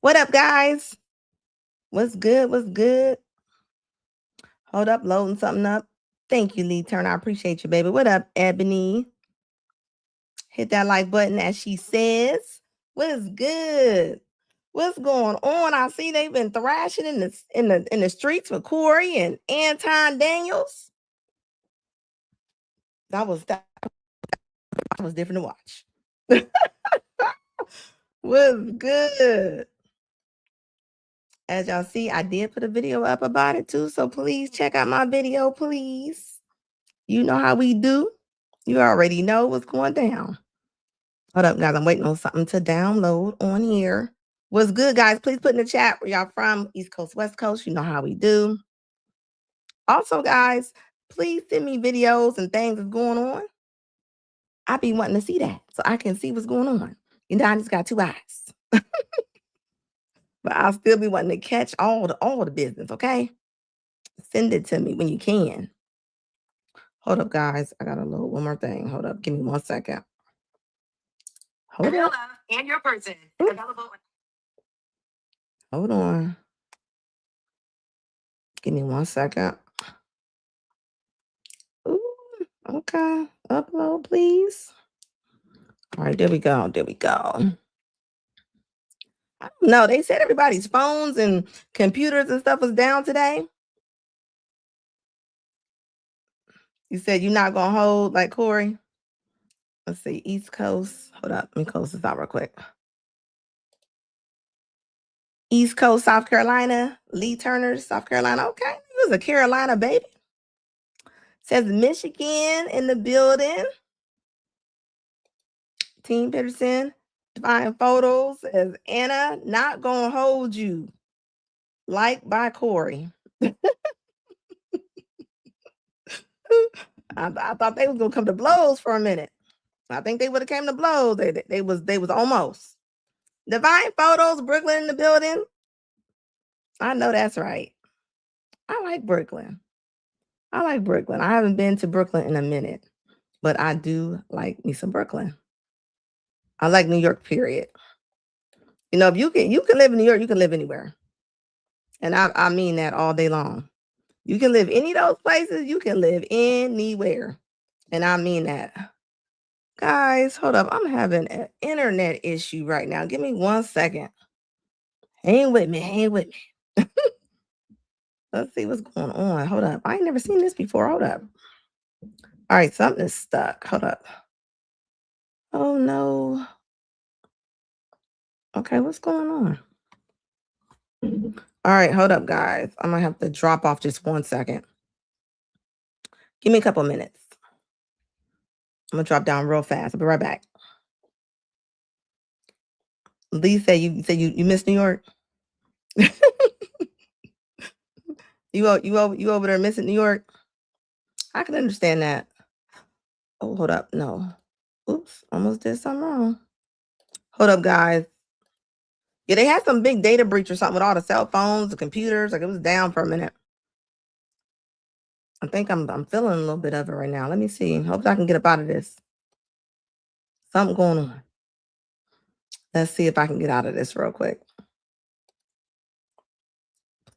What up, guys? What's good? What's good? Hold up, loading something up. Thank you, Lee Turner. I appreciate you, baby. What up, Ebony? Hit that like button, as she says. What's good? What's going on? I see they've been thrashing in the streets with Corey and Anton Daniels. That was different to watch. What's good? As y'all see, I did put a video up about it too, so please check out my video, please. You know how we do. You already know what's going down. Hold up, guys. I'm waiting on something to download on here. What's good, guys? Please put in the chat where y'all from, East Coast, West Coast. You know how we do. Also, guys, please send me videos and things that's going on. I be wanting to see that so I can see what's going on. You know, I just got 2 eyes. But I'll still be wanting to catch all the business, okay? Send it to me when you can. Hold up, guys. I got to load one more thing. Hold up. Give me 1 second. Hold up. And your person. Hold on. Give me 1 second. Ooh, okay. Upload, please. All right, there we go. There we go. I don't know. They said everybody's phones and computers and stuff was down today. You said you're not going to hold like Corey? Let's see. East Coast. Hold up. Let me close this out real quick. East Coast, South Carolina. Lee Turner, South Carolina. Okay. He was a Carolina baby. Says Michigan in the building. Team Peterson. Divine Photos as Anna, not gonna hold you. Like by Corey. I thought they was gonna come to blows for a minute. I think they would have came to blows. They was almost. Divine Photos, Brooklyn in the building. I know that's right. I like Brooklyn. I haven't been to Brooklyn in a minute, but I do like me some Brooklyn. I like New York, period. You know, if you can live in New York, you can live anywhere. And I mean that all day long. You can live any of those places. You can live anywhere. And I mean that. Guys, hold up. I'm having an internet issue right now. Give me 1 second. Hang with me. Let's see what's going on. Hold up. I ain't never seen this before. Hold up. All right, something is stuck. Hold up. Oh, no. Okay, what's going on? All right, hold up, guys. I might have to drop off just 1 second. Give me a couple minutes. I'm going to drop down real fast. I'll be right back. Lee said you miss New York? You over there missing New York? I can understand that. Oh, hold up. No. Oops, almost did something wrong. Hold up, guys. Yeah, they had some big data breach or something with all the cell phones, the computers. Like, it was down for a minute. I think I'm feeling a little bit of it right now. Let me see. Hope I can get up out of this. Something going on. Let's see if I can get out of this real quick.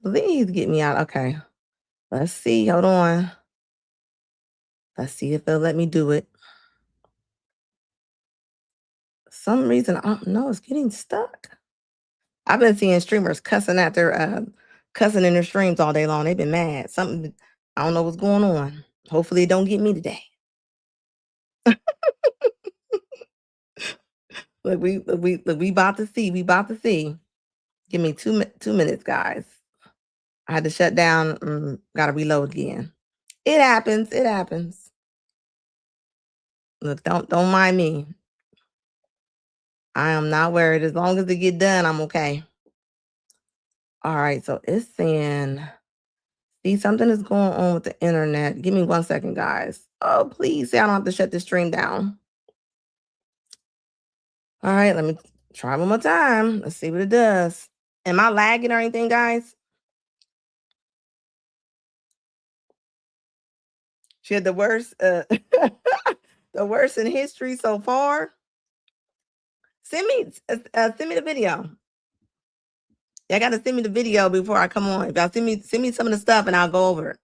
Please get me out. Okay. Let's see. Hold on. Let's see if they'll let me do it. Some reason, I don't know, it's getting stuck. I've been seeing streamers cussing at their cussing in their streams all day long. They've been mad. Something, I don't know what's going on. Hopefully it don't get me today. Look, we about to see. We about to see. Give me 2 minutes, guys. I had to shut down. Got to reload again. It happens. It happens. Look, don't mind me. I am not worried. As long as it get done, I'm okay. All right. So it's saying, see, something is going on with the internet. Give me 1 second, guys. Oh, please say I don't have to shut this stream down. All right. Let me try one more time. Let's see what it does. Am I lagging or anything, guys? She had the worst, the worst in history so far. Send me the video. Y'all got to send me the video before I come on. If y'all send me some of the stuff and I'll go over it.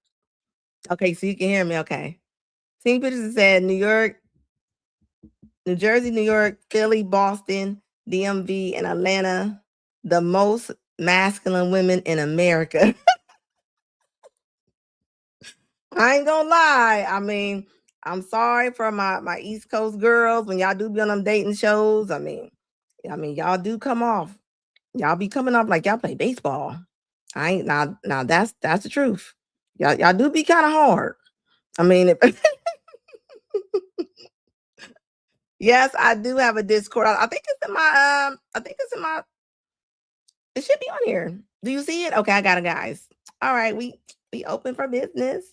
Okay, so you can hear me. Okay. Seen pictures that said New York, New Jersey, New York, Philly, Boston, DMV, and Atlanta, the most masculine women in America. I ain't gonna lie. I mean, I'm sorry for my East Coast girls when y'all do be on them dating shows. I mean, y'all do come off. Y'all be coming off like y'all play baseball. I ain't now that's the truth. Y'all do be kind of hard. I mean, yes, I do have a Discord. I think it's in my it should be on here. Do you see it? Okay, I got it, guys. All right, we open for business.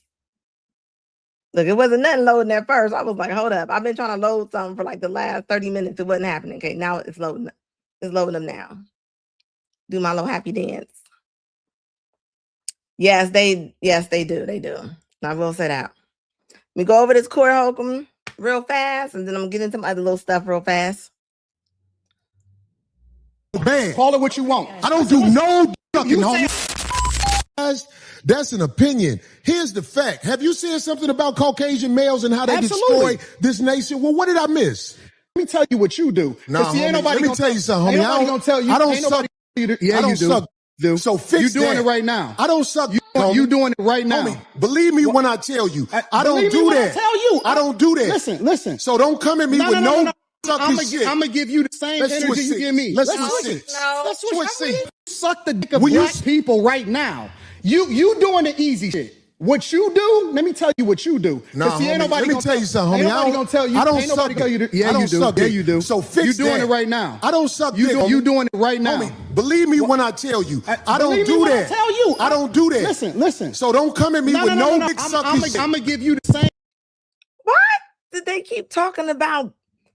Look, it wasn't nothing loading at first. I was like, hold up. I've been trying to load something for like the last 30 minutes. It wasn't happening. Okay, now it's loading. It's loading them now. Do my little happy dance. Yes, they do. They do. I will say that. We go over this Corey Holcomb real fast, and then I'm gonna get into some other little stuff real fast. Man, call it what you want. I don't do no fucking homie. That's an opinion. Here's the fact. Have you seen something about Caucasian males and how they destroy this nation? Well, what did I miss? Let me tell you what you do. Nah, see, homie, let me tell you something, homie. Ain't nobody gonna tell you. I don't ain't suck. Yeah, I don't you do. suck. Do. So fix You doing that. it right now. I don't suck. You doing it right now. Homie, believe me when I tell you. I don't do that. I tell you. I don't do that. Listen. So don't come at me with no sucking shit. I'm gonna give you the same energy you give me. Let's switch seats. Let's switch seats. Suck the dick of black people right now. You doing the easy shit. What you do, let me tell you what you do. Nah, see, homie, let me tell you something, homie. Ain't nobody gonna tell you. I don't ain't nobody suck tell you. Yeah, I don't you do. suck Yeah, it. you do. So fix You doing that. it right now. I don't suck you dick, You doing it right now. Homie, believe me when I tell you. I don't believe do me when that. I tell you. I don't do that. Listen. So don't come at me with no dick sucking shit. I'm gonna give you the same. What did they keep talking about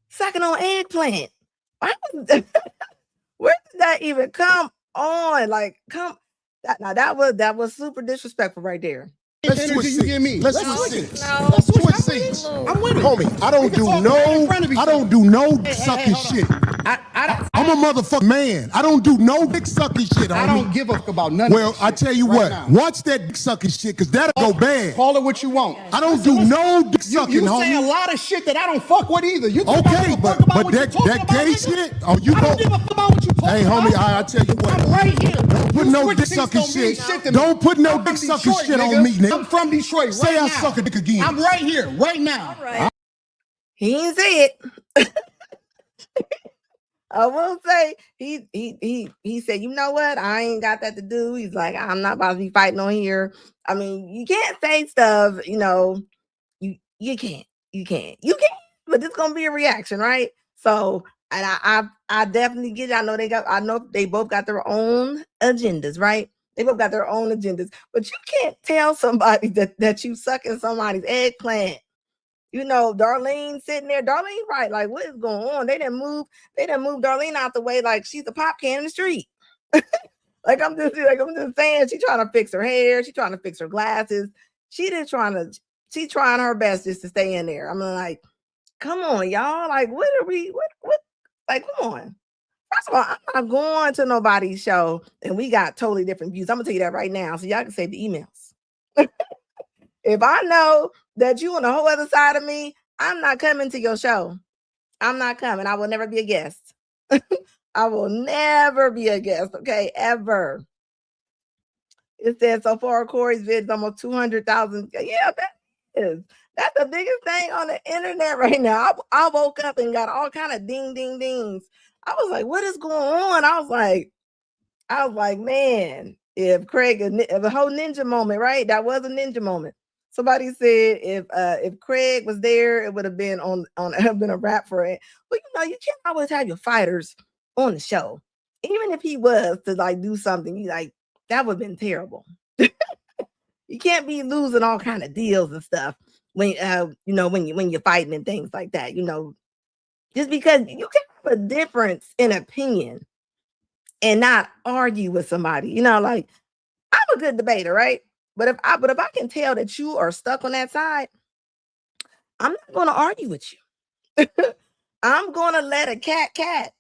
sucking on eggplant? Where did that even come on? Like, that was super disrespectful right there. Let's switch you give me. Let's switch seats. Let's switch seats. I'm with it. Homie, I don't do no dick sucking shit. I'm a motherfucking man. I don't do no dick sucking shit, homie. I don't give a fuck about none of Well, I tell you what, watch that dick sucking shit, because that'll go bad. Call it what you want. I don't do no dick sucking, you homie. say a lot of shit that I don't fuck with either. You okay, but that gay shit, oh, you I don't give a fuck about what you talking hey, about. homie, I tell you what. I'm right here. Don't put no dick sucking shit. Don't put no dick sucking shit on me, nigga. I'm from Detroit right Say now. I suck a dick again. I'm right here, right now. All right. He didn't say it. I will say he said, you know what? I ain't got that to do. He's like, I'm not about to be fighting on here. I mean, you can't say stuff, you know. You can't, but it's gonna be a reaction, right? So, and I definitely get it. I know they both got their own agendas, right? They both got their own agendas, but you can't tell somebody that you sucking somebody's eggplant. You know, Darlene sitting there. Darlene, right? Like, what is going on? They didn't move Darlene out the way like she's a pop can in the street. like I'm just saying, she's trying to fix her hair. She's trying to fix her glasses. She's trying her best just to stay in there. I'm like, come on, y'all. Like, what? Like, come on. First of all, I'm not going to nobody's show and we got totally different views. I'm gonna tell you that right now, so y'all can save the emails. If I know that you on the whole other side of me, I'm not coming to your show. I'm not coming. I will never be a guest. I will never be a guest, okay? Ever. It says so far Corey's vids almost 200,000. Yeah, that is. That's the biggest thing on the internet right now. I woke up and got all kind of ding, ding, dings. I was like, what is going on? I was like, man, if the whole ninja moment, right? That was a ninja moment. Somebody said if Craig was there, it would have been have been a wrap for it. But you know, you can't always have your fighters on the show. Even if he was to like do something, you like that would have been terrible. You can't be losing all kind of deals and stuff when you know when you're fighting and things like that. You know, just because you can have a difference in opinion and not argue with somebody. You know, like I'm a good debater, right? But if I can tell that you are stuck on that side, I'm not going to argue with you. I'm going to let a cat.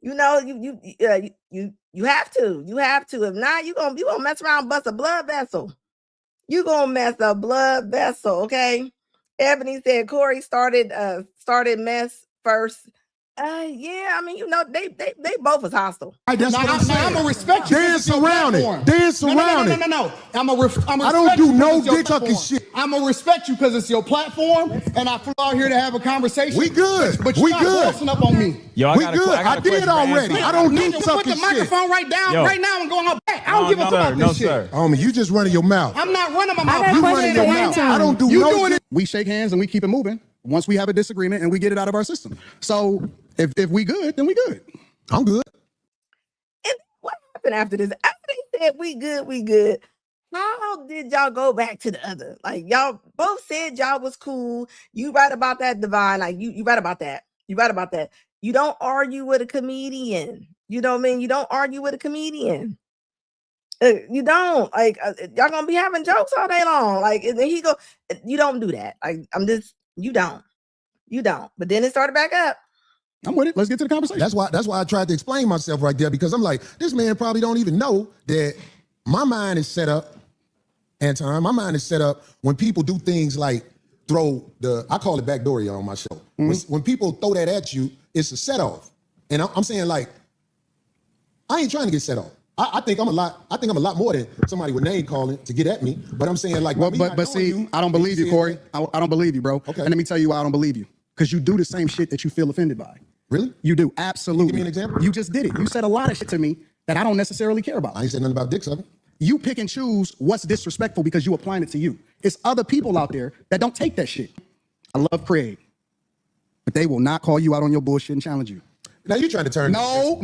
You know, you have to. You have to. If not, you gonna mess around and bust a blood vessel. You gonna mess a blood vessel, okay? Ebony said Corey started mess first. Yeah, I mean, you know, they both was hostile. That's what I'm saying. I'm gonna respect you. Dance around it. Dance around it. No. I don't do no dick sucking shit. I'm gonna respect you because it's your platform, and I flew out here to have a conversation. We good. But you bossing up on me. Yo, we good. I did already. I don't do sucking shit. Put the microphone right now and go on my back. I don't give a fuck about this shit. Homie, you just running your mouth. I'm not running my mouth. You running your mouth. I don't do no shit. We shake hands and we keep it moving once we have a disagreement and we get it out of our system. So if we good, then we good. I'm good. And what happened after this? After they said we good, how did y'all go back to the other? Like, y'all both said y'all was cool. You right about that, Divine. Like, you right about that. You right about that. You don't argue with a comedian. You know what I mean? You don't argue with a comedian. You don't. Like, y'all gonna be having jokes all day long. Like, and then he go, you don't do that. Like, you don't. But then it started back up. I'm with it. Let's get to the conversation. That's why I tried to explain myself right there, because I'm like, this man probably don't even know that my mind is set up, Anton. My mind is set up when people do things like I call it backdoory on my show. When people throw that at you, it's a set off. And I'm saying, like, I ain't trying to get set off. I think I'm a lot more than somebody with name calling to get at me. But I'm saying, like, but see, I don't believe you, Corey. I don't believe you, bro. Okay. And let me tell you why I don't believe you. Because you do the same shit that you feel offended by. Really? You do, absolutely. Give me an example. You just did it. You said a lot of shit to me that I don't necessarily care about. I ain't said nothing about dick sucking. You pick and choose what's disrespectful because you applying it to you. It's other people out there that don't take that shit. I love Craig, but they will not call you out on your bullshit and challenge you. Now you trying to turn? No.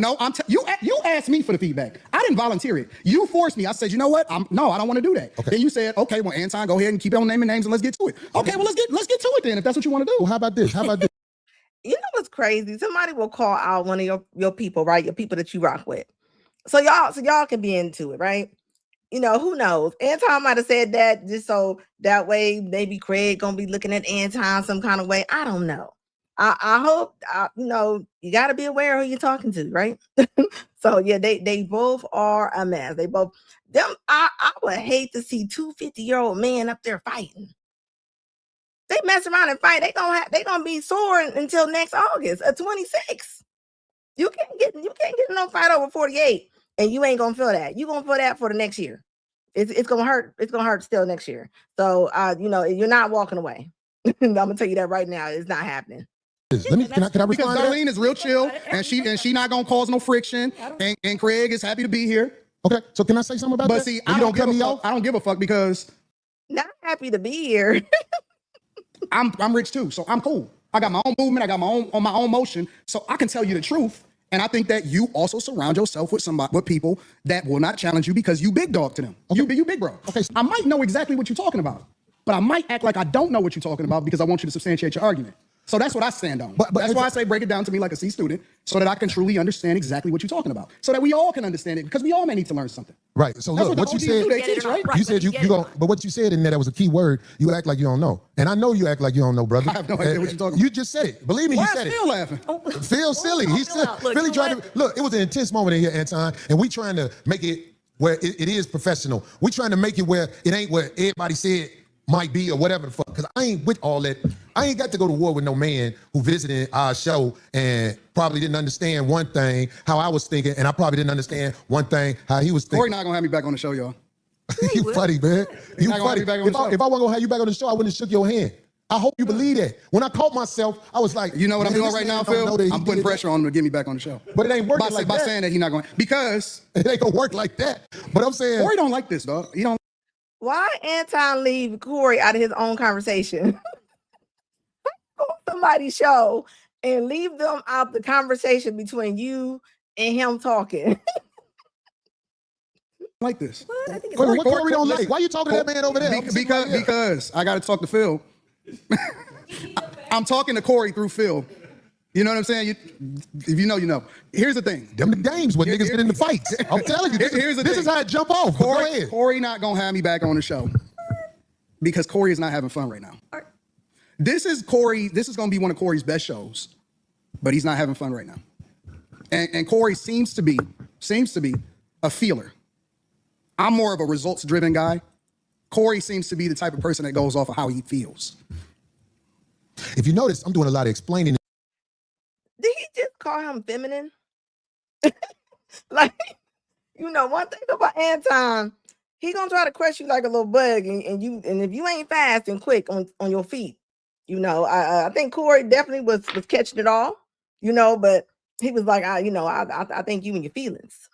You asked me for the feedback. I didn't volunteer it. You forced me. I said, you know what? I don't want to do that. Okay. Then you said, okay, well, Anton, go ahead and keep on naming names and let's get to it. Okay, well, let's get to it then if that's what you want to do. Well, how about this? You know what's crazy? Somebody will call out one of your people, right? Your people that you rock with. So y'all can be into it, right? You know, who knows? Anton might have said that just so that way maybe Craig gonna be looking at Anton some kind of way. I don't know. I hope you know, you got to be aware of who you're talking to, right? So yeah, they both are a mess. They both them. I would hate to see two 50-year-old men up there fighting. They mess around and fight. They gonna be sore until next August of 26. You can't get in no fight over 48, and you ain't gonna feel that. You gonna feel that for the next year. It's gonna hurt. It's gonna hurt still next year. So you know, you're not walking away. I'm gonna tell you that right now. It's not happening. Can I respond? Because Darlene is real chill, and she not gonna cause no friction, and Craig is happy to be here. Okay, so can I say something about that? But see, I don't give a fuck because not happy to be here. I'm rich too, so I'm cool. I got my own movement, I got my own motion, so I can tell you the truth. And I think that you also surround yourself with people that will not challenge you because you big dog to them. Okay. You big bro. Okay, so I might know exactly what you're talking about, but I might act like I don't know what you're talking about because I want you to substantiate your argument. So that's what I stand on. But that's why I say break it down to me like a C student so that I can truly understand exactly what you're talking about. So that we all can understand it because we all may need to learn something. Right. So look, what you said, you said you go, but what you said in there, that was a key word. You act like you don't know. And I know you act like you don't know, brother. I have no idea what you're talking about. You just said it. Believe me, you said it. Why is Phil laughing? Phil's silly. He's really trying to, look, it was an intense moment in here, Anton, and we trying to make it where it is professional. We trying to make it where it ain't where everybody said might be or whatever the fuck, because I ain't with all that. I ain't got to go to war with no man who visited our show and probably didn't understand one thing, how I was thinking, and I probably didn't understand one thing, how he was thinking. Corey not gonna have me back on the show, y'all. You funny, man. You funny. If I wasn't gonna have you back on the show, I wouldn't have shook your hand. I hope you believe that. When I caught myself, I was like, you know what I'm doing right now, Phil? I'm putting pressure on him to get me back on the show. But it ain't working like that. By saying that he's not going, because it ain't gonna work like that. But I'm saying, Corey don't like this, dog. He don't. Why Anton leave Corey out of his own conversation? Go on somebody's show and leave them out the conversation between you and him talking. Like this. What Corey don't like? Why you talking to that man over there? Because I got to talk to Phil. I'm talking to Corey through Phil. You know what I'm saying? If you know, you know. Here's the thing. Them the games when niggas get in the fights. I'm telling you, this is how it jump off. Corey not gonna have me back on the show because Corey is not having fun right now. This is gonna be one of Corey's best shows, but he's not having fun right now. And Corey seems to be a feeler. I'm more of a results-driven guy. Corey seems to be the type of person that goes off of how he feels. If you notice, I'm doing a lot of explaining. Did he just call him feminine? Like, you know, one thing about Anton, he gonna try to crush you like a little bug, and if you ain't fast and quick on your feet, you know, I think Corey definitely was catching it all, you know, but he was like, I think you and your feelings.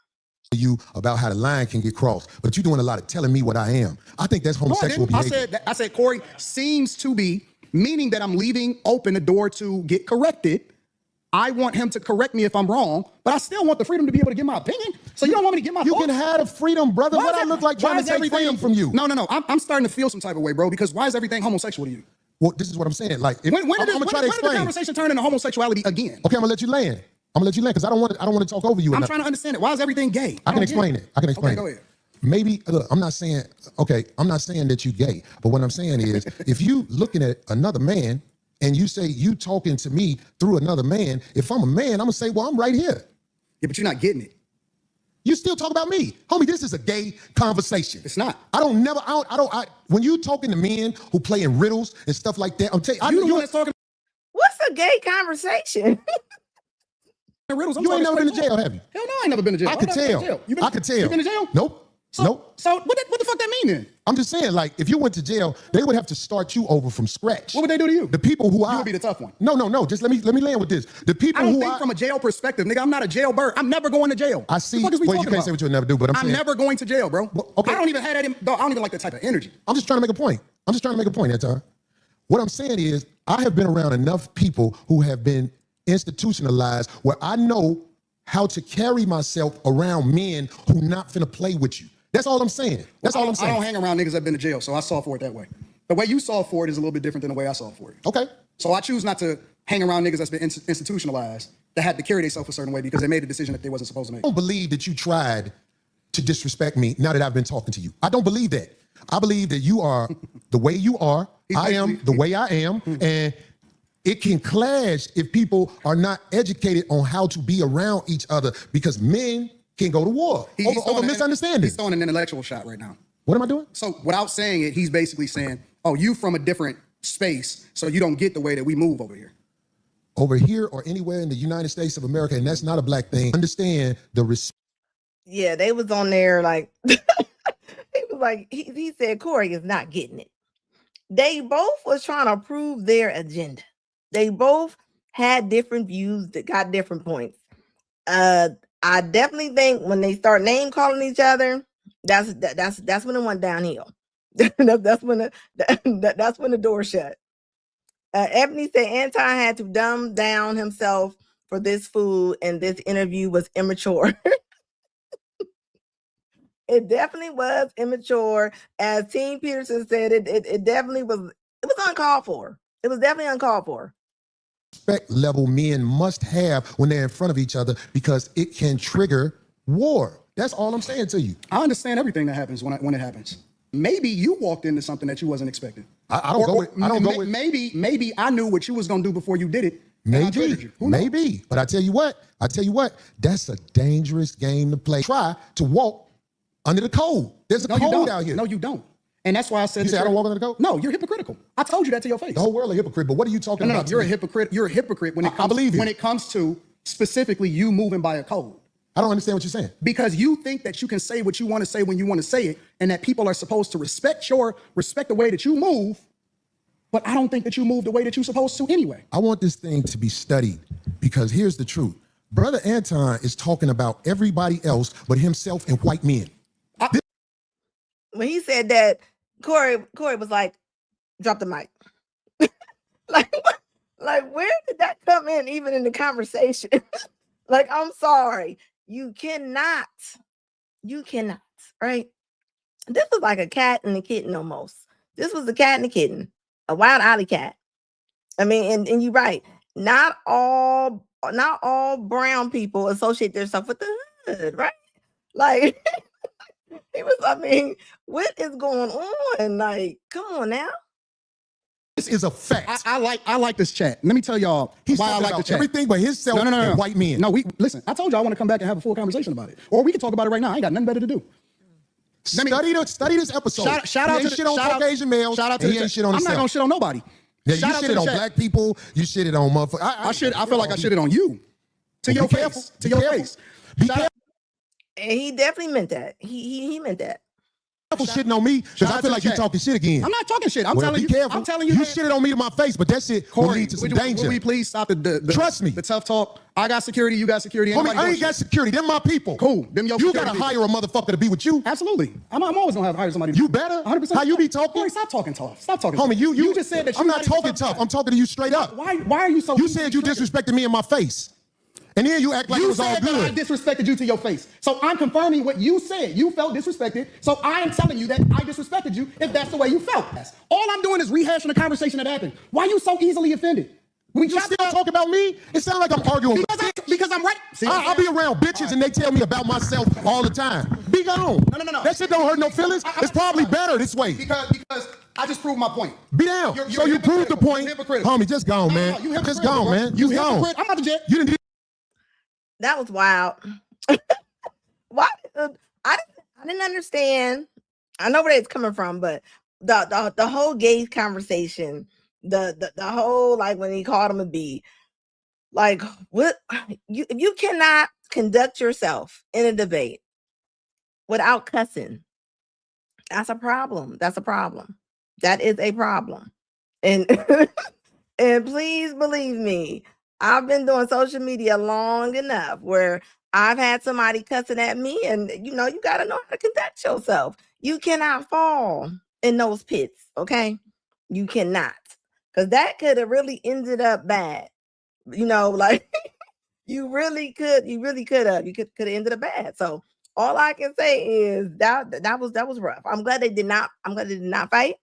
You about how the line can get crossed, but you're doing a lot of telling me what I am. I think that's homosexual behavior. I said Corey seems to be, meaning that I'm leaving open the door to get corrected. I want him to correct me if I'm wrong, but I still want the freedom to be able to give my opinion. So you don't want me to give my You thoughts? can have the freedom, brother. What I look like trying to take freedom from you? No. I'm starting to feel some type of way, bro, because why is everything homosexual to you? Well, this is what I'm saying. Like, When did explain. the conversation turn into homosexuality again? Okay, I'm gonna let you land. Because I don't want to talk over you. I'm trying to understand it. Why is everything gay? I can explain it. Okay, go ahead. Maybe, look, I'm not saying that you gay, but what I'm saying is, if you looking at another man and you say you talking to me through another man, if I'm a man, I'm gonna say, well, I'm right here. Yeah, but you're not getting it. You still talk about me. Homie, this is a gay conversation. It's not. When you talking to men who play in riddles and stuff like that, I'm telling you, You the one that's talking What's a gay conversation? riddles. You ain't never been to jail, have you? Hell no, I ain't never been to jail. I could tell. I could tell. You been to jail? Nope. Nope. So what the fuck that mean then? I'm just saying, like, if you went to jail, they would have to start you over from scratch. What would they do to you? The people who You would be the tough one. No. Just let me land with this. The people I don't who think from a jail perspective, nigga. I'm not a jailbird. I'm never going to jail. I see. What the fuck is we Well, you talking can't say about? what you'll never do, but I'm saying never going to jail, bro. Well, okay. I don't even have that. I don't even like that type of energy. I'm just trying to make a point. Anton. What I'm saying is, I have been around enough people who have been institutionalized where I know how to carry myself around men who not finna play with you. That's all I'm saying. I don't hang around niggas that been to jail, so I saw for it that way. The way you saw for it is a little bit different than the way I saw for it. Okay. So I choose not to hang around niggas that's been institutionalized, that had to carry themselves a certain way because they made a decision that they wasn't supposed to make. I don't believe that you tried to disrespect me now that I've been talking to you. I don't believe that. I believe that you are the way you are. I am the way I am. And it can clash if people are not educated on how to be around each other, because men can go to war over misunderstanding. He's throwing an intellectual shot right now. What am I doing? So without saying it, he's basically saying, oh, you from a different space, so you don't get the way that we move over here. Over here or anywhere in the United States of America, and that's not a black thing. Understand the respect. Yeah, they was on there like, he was like, he said Corey is not getting it. They both was trying to prove their agenda. They both had different views that got different points. I definitely think when they start name calling each other, that's when it went downhill. that's when the door shut. Ebony said Anton had to dumb down himself for this food, and this interview was immature. It definitely was immature. As Team Peterson said, it definitely was. It was uncalled for. It was definitely uncalled for. Respect level men must have when they're in front of each other, because it can trigger war. That's all I'm saying to you. I understand everything that happens when it happens. Maybe you walked into something that you wasn't expecting. I don't go with. Maybe I knew what you was gonna do before you did it. Maybe. But I tell you what, that's a dangerous game to play. Try to walk under the code. There's a code out here. No, you don't. And that's why I said, you say I don't walk under the code? No, you're hypocritical. I told you that to your face. The whole world a hypocrite, but what are you talking about? No, you're a hypocrite. You're a hypocrite when it comes, when it comes to specifically you moving by a code. I don't understand what you're saying. Because you think that you can say what you want to say when you want to say it, and that people are supposed to respect the way that you move, but I don't think that you move the way that you're supposed to anyway. I want this thing to be studied, because here's the truth. Brother Anton is talking about everybody else but himself and white men. When he said that, Corey was like, drop the mic. like where did that come in even in the conversation? Like, I'm sorry. You cannot, right? This was like a cat and a kitten almost. This was a cat and a kitten, a wild alley cat. I mean, and you're right. Not all brown people associate themselves with the hood, right? Like, he was, I mean, what is going on? Like, come on now. This is a fact. I like this chat. Let me tell y'all why I like the chat. Everything but himself and white men. No, listen. I told you I want to come back and have a full conversation about it, or we can talk about it right now. I ain't got nothing better to do. Study this episode. Shout out to shit on Caucasian males. Shout out to the shit on I'm not gonna shit on nobody. Yeah, you shit on black people. You shit it on motherfuckers. I feel like I shit it on you. To your face. To your face. And he definitely meant that. He meant that. Shitting on me because I feel like you're talking shit again. I'm not talking shit. I'm telling you. Careful. I'm telling you. You shitted on me to my face, but that shit will lead to some danger. Will we please stop the trust me. The tough talk. I got security. You got security. Homie, I ain't got security. Them my people. Cool. Them your you gotta hire a motherfucker to be with you. Absolutely. I'm always gonna hire somebody. You better. 100%. How you be talking? Boy, stop talking tough. Stop talking. Homie, you just said that. I'm not talking tough. I'm talking to you straight up. Why are you so? You said you disrespected me in my face. And then you act like it was all good. You said that I disrespected you to your face. So I'm confirming what you said. You felt disrespected. So I am telling you that I disrespected you if that's the way you felt. All I'm doing is rehashing the conversation that happened. Why are you so easily offended? You still talk about me? It sounds like I'm arguing because I'm right. See, I'll be around bitches and they tell me about myself all the time. Be gone. No. That shit don't hurt no feelings. It's probably better this way. Because I just proved my point. Be down. So you proved the point. Homie, just gone, man. Just gone, man. You gone. I'm not the jet. You didn't. That was wild. Why? I didn't understand. I know where it's coming from, but the whole gay conversation, the whole, like, when he called him a B, like, what? You cannot conduct yourself in a debate without cussing. That's a problem. That's a problem. That is a problem. And and please believe me, I've been doing social media long enough where I've had somebody cussing at me, and you got to know how to conduct yourself. You cannot fall in those pits, okay? You cannot, because that could have really ended up bad. Like you really could have ended up bad. So all I can say is that was rough. I'm glad they did not fight.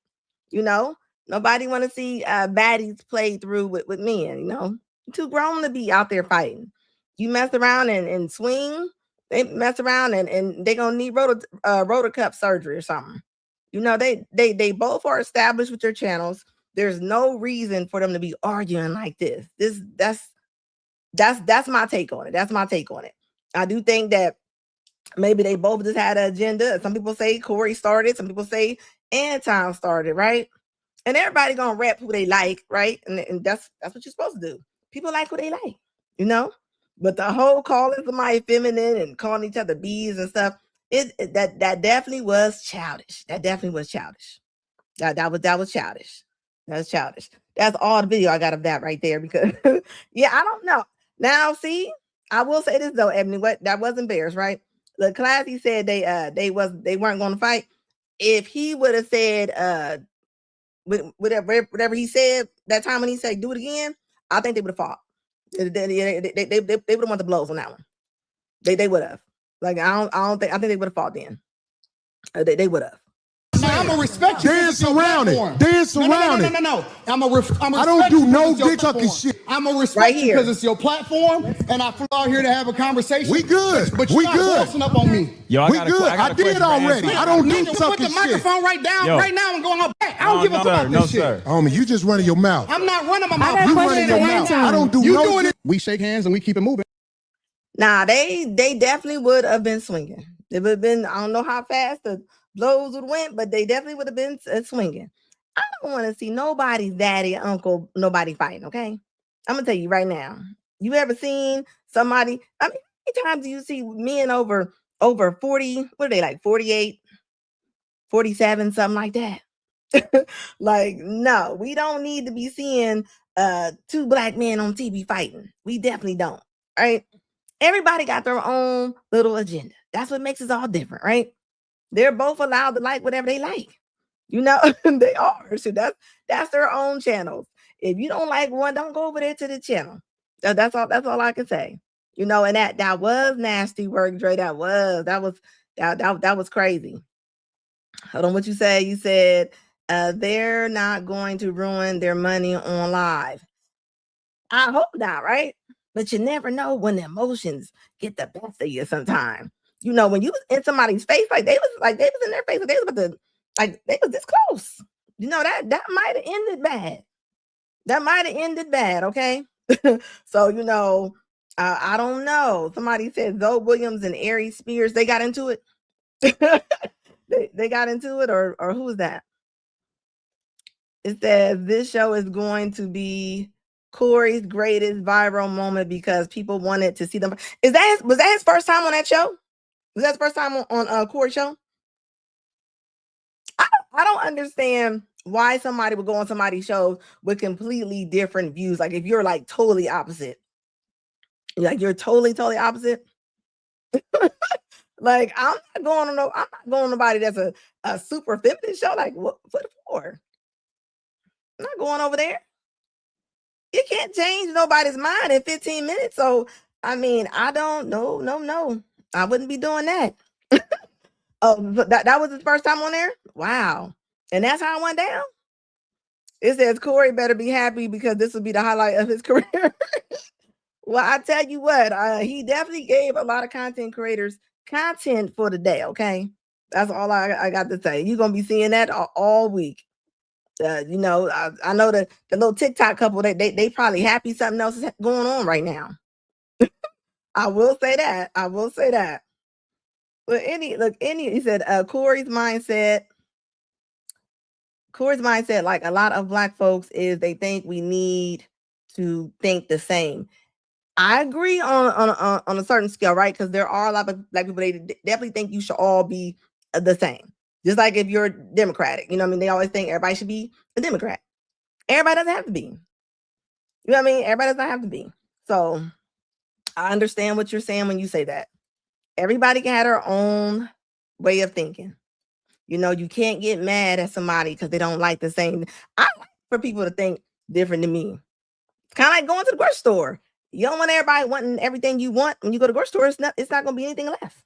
Nobody want to see baddies played through with men. Too grown to be out there fighting. You mess around and swing, they mess around and they're gonna need rotor cuff surgery or something. They both are established with their channels. There's no reason for them to be arguing like this. That's my take on it. That's my take on it. I do think that maybe they both just had an agenda. Some people say Corey started, some people say Anton started, right? And everybody gonna rep who they like, right? And that's what you're supposed to do. People like who they like, But the whole calling somebody feminine and calling each other bees and stuff, that definitely was childish. That definitely was childish. That was childish. That was childish. That's all the video I got of that right there, because yeah, I don't know. Now, see, I will say this though, Ebony, that wasn't Bears, right? The Classy said they weren't going to fight. If he would have said whatever he said that time when he said do it again, I think they would have fought. They would have won the blows on that one. They would have. Like I think they would have fought then. They would have. I'm gonna respect you. Dance around it. Dance around it. No. I don't do no dick sucking shit. I'm gonna respect you because it's your platform, and I flew out here to have a conversation. We good. But you're not crossing up on me. Yo, we good. I did already. I don't do sucking shit. Put the microphone right now and go on back. I don't give a fuck about this shit. Homie, you just running your mouth. I'm not running my mouth. You running your mouth. I don't do no shit. We shake hands and we keep it moving. Nah, they definitely would have been swinging. It would have been, I don't know how fast the blows would have went, but they definitely would have been swinging. I don't want to see nobody's daddy, uncle, nobody fighting, okay? I'm going to tell you right now. You ever seen somebody, I mean, how many times do you see men over 40, what are they, like 48, 47, something like that? Like, no, we don't need to be seeing two black men on TV fighting. We definitely don't, right? Everybody got their own little agenda. That's what makes us all different, right? They're both allowed to like whatever they like. They are. So that's their own channels. If you don't like one, don't go over there to the channel. That's all I can say. And that was nasty work, Dre. That was crazy. Hold on, what you say? You said they're not going to ruin their money on live. I hope not, right? But you never know when the emotions get the best of you sometimes. When you was in somebody's face, like they was in their face, they was about to, like they was this close. You know, that might have ended bad. That might have ended bad, okay? So, you know, I don't know. Somebody said Zoe Williams and Ari Spears, they got into it. they got into it, or who was that? It says this show is going to be Corey's greatest viral moment because people wanted to see them. Was that his first time on that show? Was that his first time on Corey's show? I don't understand why somebody would go on somebody's show with completely different views. Like if you're like totally opposite, like you're totally opposite. Like I'm not going on nobody that's a super feminist show. Like what for? I'm not going over there. You can't change nobody's mind in 15 minutes. So I mean, I don't know. No. I wouldn't be doing that. Oh, that was his first time on there? Wow. And that's how it went down. It says Corey better be happy because this will be the highlight of his career. Well, I tell you what, he definitely gave a lot of content creators content for the day. Okay, that's all I got to say. You're gonna be seeing that all week. You know, I know the little TikTok couple, they probably happy something else is going on right now. I will say that. But he said Corey's mindset, like a lot of Black folks, is they think we need to think the same. I agree on a certain scale, right? Because there are a lot of Black people, they definitely think you should all be the same. Just like if you're Democratic, you know what I mean? They always think everybody should be a Democrat. Everybody doesn't have to be. You know what I mean? Everybody doesn't have to be. So I understand what you're saying when you say that. Everybody can have their own way of thinking. You know, you can't get mad at somebody because they don't like the same. I like for people to think different than me. It's kind of like going to the grocery store. You don't want everybody wanting everything you want. When you go to the grocery store, it's not going to be anything left.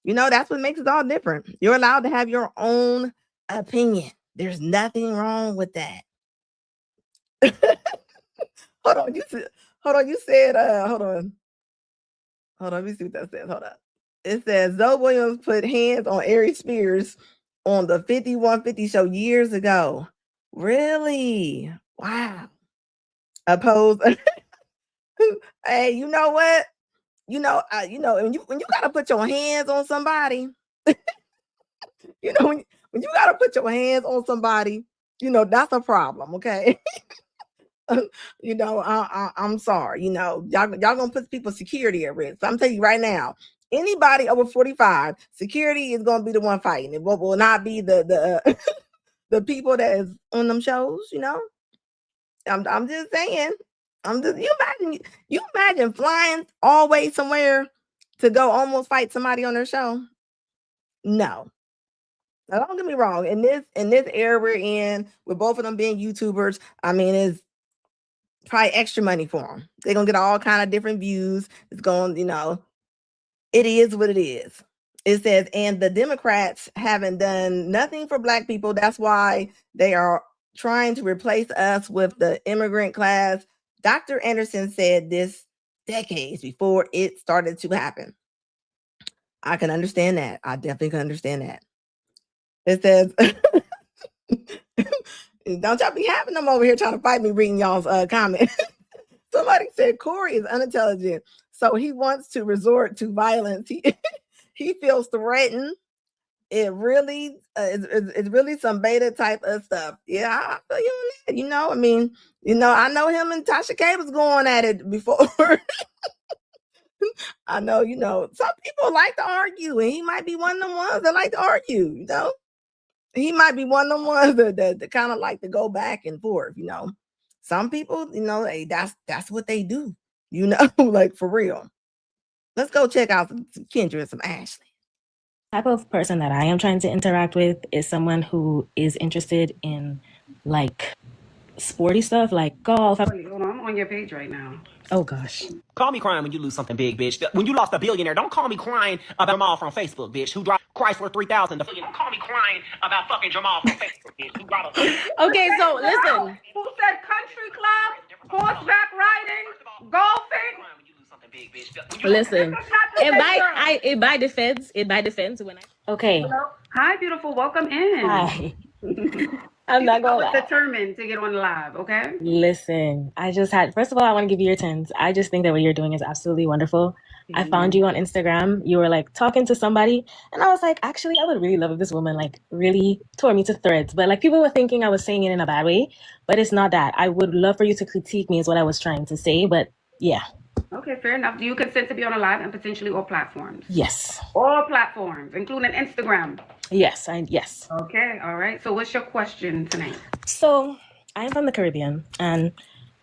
You know, that's what makes it all different. You're allowed to have your own opinion. There's nothing wrong with that. Hold on. You said, hold on. Let me see what that says. Hold up. It says Zoe Williams put hands on Ari Spears on the 5150 show years ago. Really? Wow. Opposed. Hey, you know what? You know, when you gotta put your hands on somebody, you know, when you gotta put your hands on somebody, you know, that's a problem, okay? You know, I'm sorry, you know, y'all gonna put people's security at risk. So I'm telling you right now, anybody over 45, security is gonna be the one fighting. It will not be the the people that is on them shows, you know. I'm just saying. You imagine flying all the way somewhere to go almost fight somebody on their show? No. Now, don't get me wrong. In this era we're in, with both of them being YouTubers, I mean, it's probably extra money for them. They're gonna get all kind of different views. It's going, you know, it is what it is. It says, and the Democrats haven't done nothing for Black people. That's why they are trying to replace us with the immigrant class. Dr. Anderson said this decades before it started to happen. I can understand that. I definitely can understand that. It says, don't y'all be having them over here trying to fight me reading y'all's comment. Somebody said Corey is unintelligent, so he wants to resort to violence. He feels threatened. It really it's really some beta type of stuff. Yeah, I feel you on that. You know, I mean, you know, I know him and Tasha K was going at it before. I know, you know, some people like to argue, and he might be one of the ones that like to argue, you know. He might be one of the ones that kind of like to go back and forth, you know. Some people, you know, that's what they do, you know, like for real. Let's go check out some Kendra and some Ashley. Type of person that I am trying to interact with is someone who is interested in like sporty stuff, like golf. Wait, hold on, I'm on your page right now. Oh gosh. Call me crying when you lose something big, bitch. When you lost a billionaire, don't call me crying about Jamal from Facebook, bitch, who dropped Chrysler 3000. Don't call me crying about fucking Jamal from Facebook, bitch, who dropped a... Okay, so listen. Who said country club, horseback riding, golfing? Listen. It by defense when I... Okay. Hello? Hi, beautiful. Welcome in. Hi. I'm not I gonna was lie. determined to get on live, okay? Listen, first of all, I want to give you your tens. I just think that what you're doing is absolutely wonderful. I found you on Instagram. You were like talking to somebody, and I was like, actually, I would really love if this woman like really tore me to threads. But like people were thinking I was saying it in a bad way, but it's not that. I would love for you to critique me, is what I was trying to say. But yeah. Okay, fair enough. Do you consent to be on a live and potentially all platforms? Yes. All platforms, including Instagram. Yes. Okay, all right. So what's your question tonight? So I am from the Caribbean and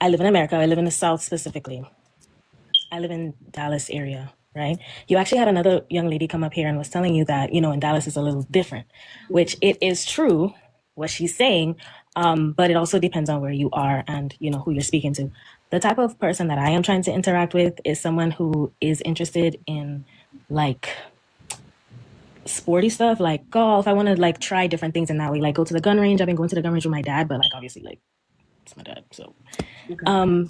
I live in America. I live in the South specifically. I live in Dallas area, right? You actually had another young lady come up here and was telling you that, in Dallas is a little different, which it is true what she's saying. But it also depends on where you are and, who you're speaking to. The type of person that I am trying to interact with is someone who is interested in like sporty stuff, like golf. I want to like try different things in that way, like go to the gun range. I've been going to the gun range with my dad, but like obviously like it's my dad, so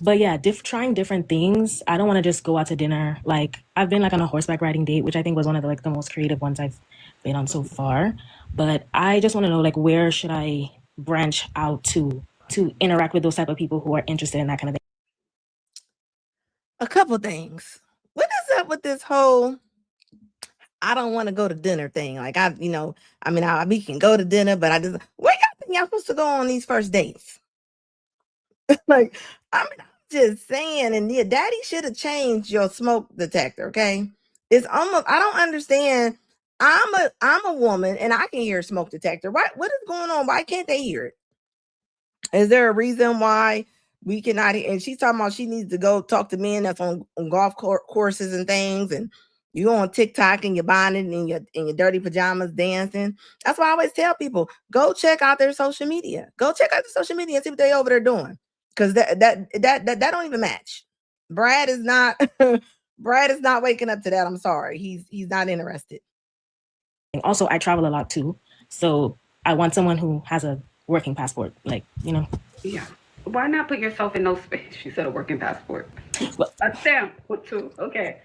but yeah, trying different things. I don't want to just go out to dinner. Like I've been like on a horseback riding date, which I think was one of the most creative ones I've been on so far. But I just want to know like where should I branch out to interact with those type of people who are interested in that kind of thing. A couple things. What is up with this whole I don't want to go to dinner thing? Like we can go to dinner, but where y'all think y'all supposed to go on these first dates? Like, I'm just saying, and yeah, daddy should have changed your smoke detector, okay? It's almost, I don't understand. I'm a woman and I can hear a smoke detector. What is going on? Why can't they hear it? Is there a reason why we cannot hear? And she's talking about she needs to go talk to men that's on golf courses and things, and you on TikTok and you're buying it in your dirty pajamas dancing. That's why I always tell people, go check out their social media. Go check out the social media and see what they over there doing. Because that don't even match. Brad is not Brad is not waking up to that. I'm sorry. He's not interested. Also, I travel a lot too. So I want someone who has a working passport, like, Yeah. Why not put yourself in no space? She said a working passport. A stamp or two. Okay.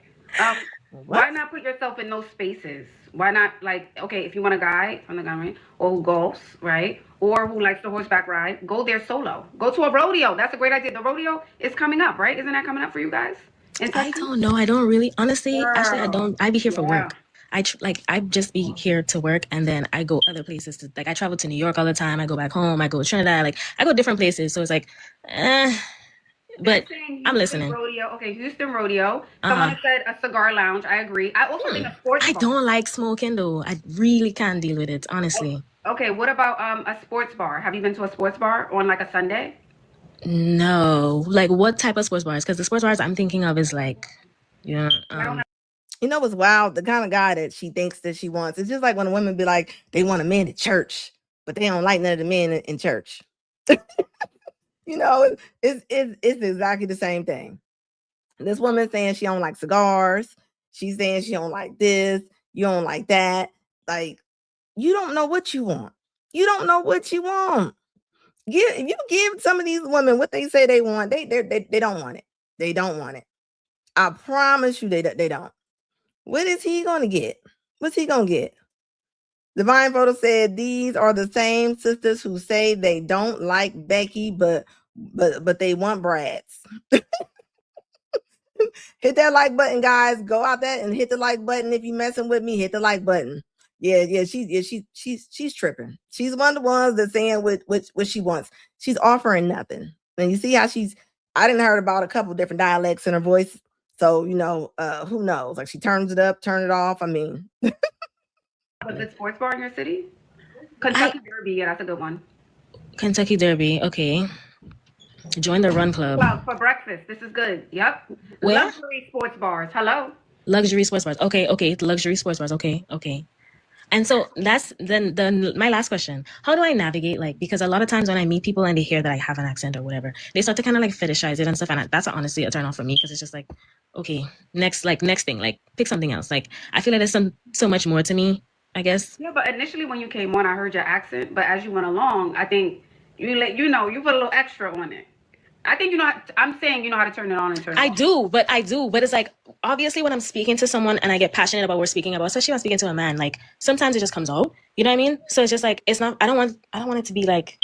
Why not put yourself in those spaces? Why not, like, okay, if you want a guy from the gun range or who golfs, right? Or who likes to horseback ride, go there solo. Go to a rodeo. That's a great idea. The rodeo is coming up, right? Isn't that coming up for you guys? I don't know. I don't really, honestly, actually, I don't. I be here for work. I just be here to work, and then I go other places. I travel to New York all the time. I go back home. I go to Trinidad. Like I go different places. So it's like, but I'm listening. Rodeo. Okay, Houston rodeo. Someone said a cigar lounge. I agree. I also think a sports bar. I don't like smoking though. I really can't deal with it, honestly. Okay, what about a sports bar? Have you been to a sports bar on like a Sunday? No. Like what type of sports bars? Because the sports bars I'm thinking of is like, you know what's wild? The kind of guy that she thinks that she wants. It's just like when women be like, they want a man at church, but they don't like none of the men in church. It's exactly the same thing. This woman saying she don't like cigars. She's saying she don't like this. You don't like that. Like, you don't know what you want. You don't know what you want. If you give some of these women what they say they want, they don't want it. They don't want it. I promise you they don't. What is he going to get? What's he going to get? Divine Photo said these are the same sisters who say they don't like Becky, but they want Brads. Hit that like button, guys. Go out there and hit the like button. If you messing with me, hit the like button. Yeah, she's tripping. She's one of the ones that's saying what she wants. She's offering nothing. And you see how I didn't heard about a couple different dialects in her voice. So, who knows? Like she turns it up, turn it off. I mean. What's the sports bar in your city? Kentucky Derby. Yeah, that's a good one. Kentucky Derby. Okay. Join the run club. Well, for breakfast. This is good. Yep. Where? Luxury sports bars. Hello. Luxury sports bars. Okay. Luxury sports bars. Okay. And so that's then my last question. How do I navigate? Like, because a lot of times when I meet people and they hear that I have an accent or whatever, they start to kind of like fetishize it and stuff. And that's honestly a turn off for me because it's just like, okay, next thing, like pick something else. Like, I feel like there's so much more to me, I guess. Yeah, but initially when you came on, I heard your accent. But as you went along, I think you put a little extra on it. I think I'm saying you know how to turn it on and turn it off. I do. But it's like, obviously when I'm speaking to someone and I get passionate about what we're speaking about, especially when I'm speaking to a man, like sometimes it just comes out. You know what I mean? So it's just like, it's not, I don't want it to be like,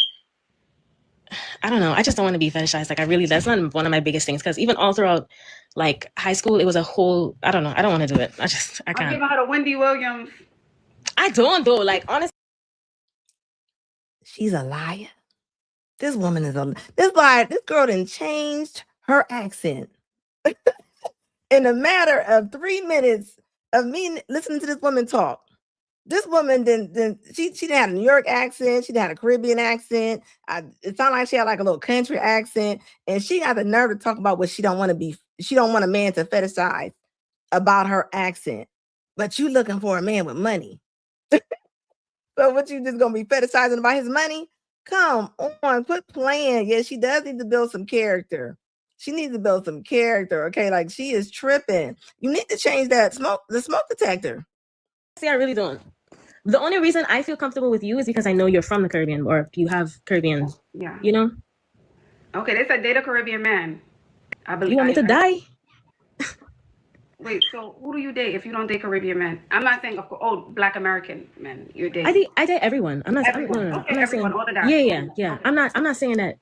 I don't know. I just don't want to be fetishized. Like, that's not one of my biggest things. Because even all throughout, like, high school, it was a whole, I don't know. I don't want to do it. I can't. I'm giving her to Wendy Williams. I don't, though. Like, honestly. She's a liar. This woman is this girl done changed her accent. In a matter of 3 minutes of me listening to this woman talk. This woman she didn't have a New York accent, she didn't have a Caribbean accent. It sounded like she had like a little country accent, and she got the nerve to talk about what she don't want to be. She don't want a man to fetishize about her accent, but you looking for a man with money. So what, you just gonna be fetishizing about his money? Come on, quit playing. Yeah, she does need to build some character. She needs to build some character. Okay, like, she is tripping. You need to change the smoke detector. See, I really don't. The only reason I feel comfortable with you is because I know you're from the Caribbean, or you have Caribbean. Yeah. You know. Okay, they said date a Caribbean man. I believe. You want me to die? Wait, so who do you date if you don't date Caribbean men? I'm not saying, Black American men. You date. I date everyone. I'm not. Everyone. No. Okay, I'm not everyone, saying. all the guys. Yeah. Okay. I'm not saying that.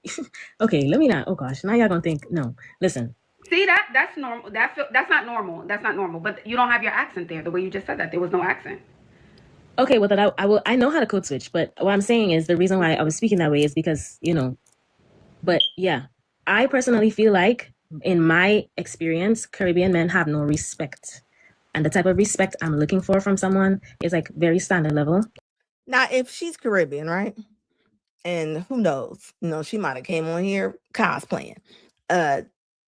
Okay, let me not. Oh gosh, now y'all gonna think. No, listen. See, that's normal. That's not normal. That's not normal. But you don't have your accent there. The way you just said that, there was no accent. Okay, well, that I know how to code switch, but what I'm saying is the reason why I was speaking that way is because, you know. But yeah, I personally feel like, in my experience, Caribbean men have no respect. And the type of respect I'm looking for from someone is like very standard level. Now, if she's Caribbean, right? And who knows? You know, she might have came on here cosplaying.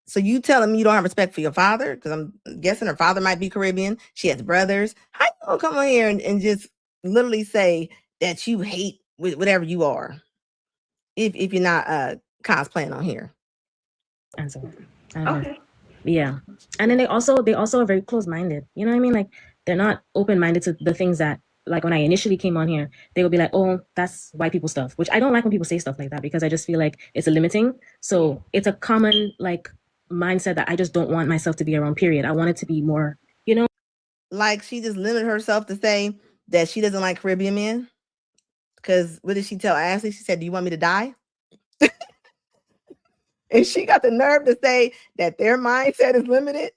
So you telling me you don't have respect for your father? Because I'm guessing her father might be Caribbean. She has brothers. How you gonna come on here and just literally say that you hate whatever you are if you're not cosplaying on here? And so, Okay. yeah. And then they also are very close-minded. You know what I mean? Like, they're not open-minded to the things that, like, when I initially came on here, they would be like, oh, that's white people stuff, which I don't like when people say stuff like that, because I just feel like it's a limiting. So it's a common, like, mindset that I just don't want myself to be around, period. I want it to be more, you know? Like, she just limited herself to say that she doesn't like Caribbean men. Because what did she tell Ashley? She said, do you want me to die? And she got the nerve to say that their mindset is limited.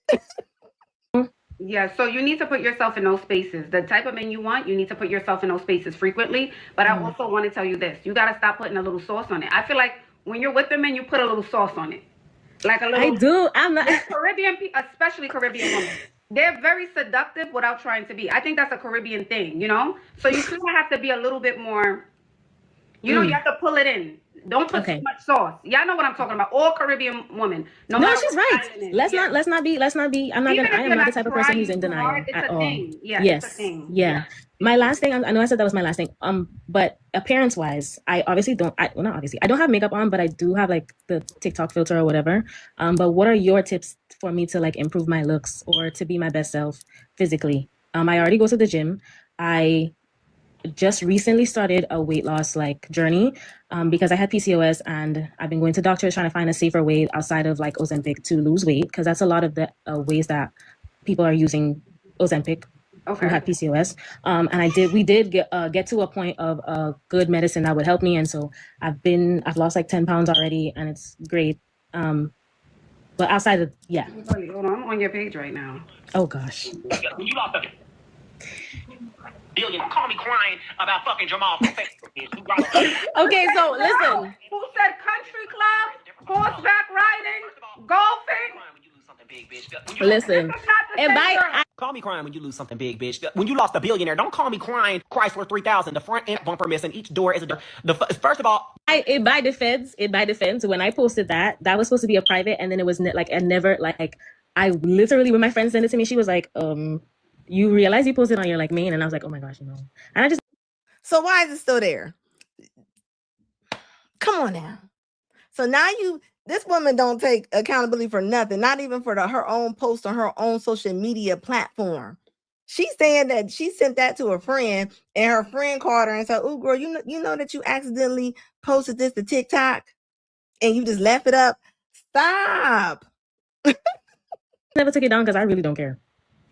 Yeah, so you need to put yourself in those spaces. The type of men you want, you need to put yourself in those spaces frequently. But I also want to tell you this. You got to stop putting a little sauce on it. I feel like when you're with the men, you put a little sauce on it. Like a little. I do. I'm not. Caribbean, especially Caribbean women. They're very seductive without trying to be. I think that's a Caribbean thing, you know? So you kind of have to be a little bit more, you know, you have to pull it in. Don't put too much sauce. Y'all know what I'm talking about. All Caribbean women. No, she's right. Let's not be. I am not the type of person who's in denial at all. Yeah, yes. It's a thing. Yeah. My last thing, I know I said that was my last thing. But appearance wise, I obviously don't. Not obviously. I don't have makeup on, but I do have like the TikTok filter or whatever. But what are your tips for me to like improve my looks or to be my best self physically? I already go to the gym. I just recently started a weight loss like journey because I had PCOS, and I've been going to doctors trying to find a safer way outside of like Ozempic to lose weight, because that's a lot of the ways that people are using Ozempic who have PCOS. And we did get to a point of good medicine that would help me, and so I've lost like 10 pounds already, and it's great. But outside of Hold on, I'm on your page right now. Oh gosh. You lost a billion. Call me crying about fucking Jamal from Facebook. Okay, so listen. Who said country club, horseback riding, golfing? Listen. Call me crying when you lose something big, bitch. When you lost a billionaire, don't call me crying. Chrysler 3000. The front end bumper missing. Each door is a door. First of all, in my defense, when I posted that was supposed to be a private, and then it was like I never like I literally, when my friend sent it to me, she was like, you realize you posted on your like main, and I was like, oh my gosh, you know. And I just. So why is it still there? Come on now. So now this woman don't take accountability for nothing, not even for her own post on her own social media platform. She's saying that she sent that to a friend, and her friend called her and said, "Oh, girl, you know that you accidentally posted this to TikTok, and you just left it up. Stop." Never took it down because I really don't care.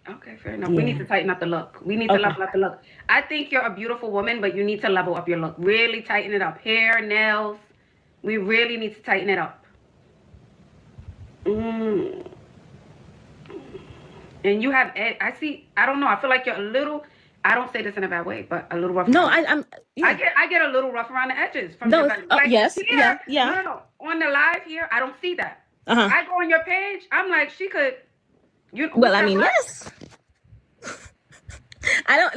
Okay, fair enough. Yeah. We need to tighten up the look. We need to level up the look. I think you're a beautiful woman, but you need to level up your look. Really tighten it up. Hair, nails, We really need to tighten it up. And you have, I see, I don't know. I feel like you're a little, I don't say this in a bad way, but a little rough. No, I'm. Yeah. I get a little rough around the edges from No, like yes, here, yeah. No. On the live here, I don't see that. Uh-huh. I go on your page, I'm like, she could. Well, I mean, yes. I don't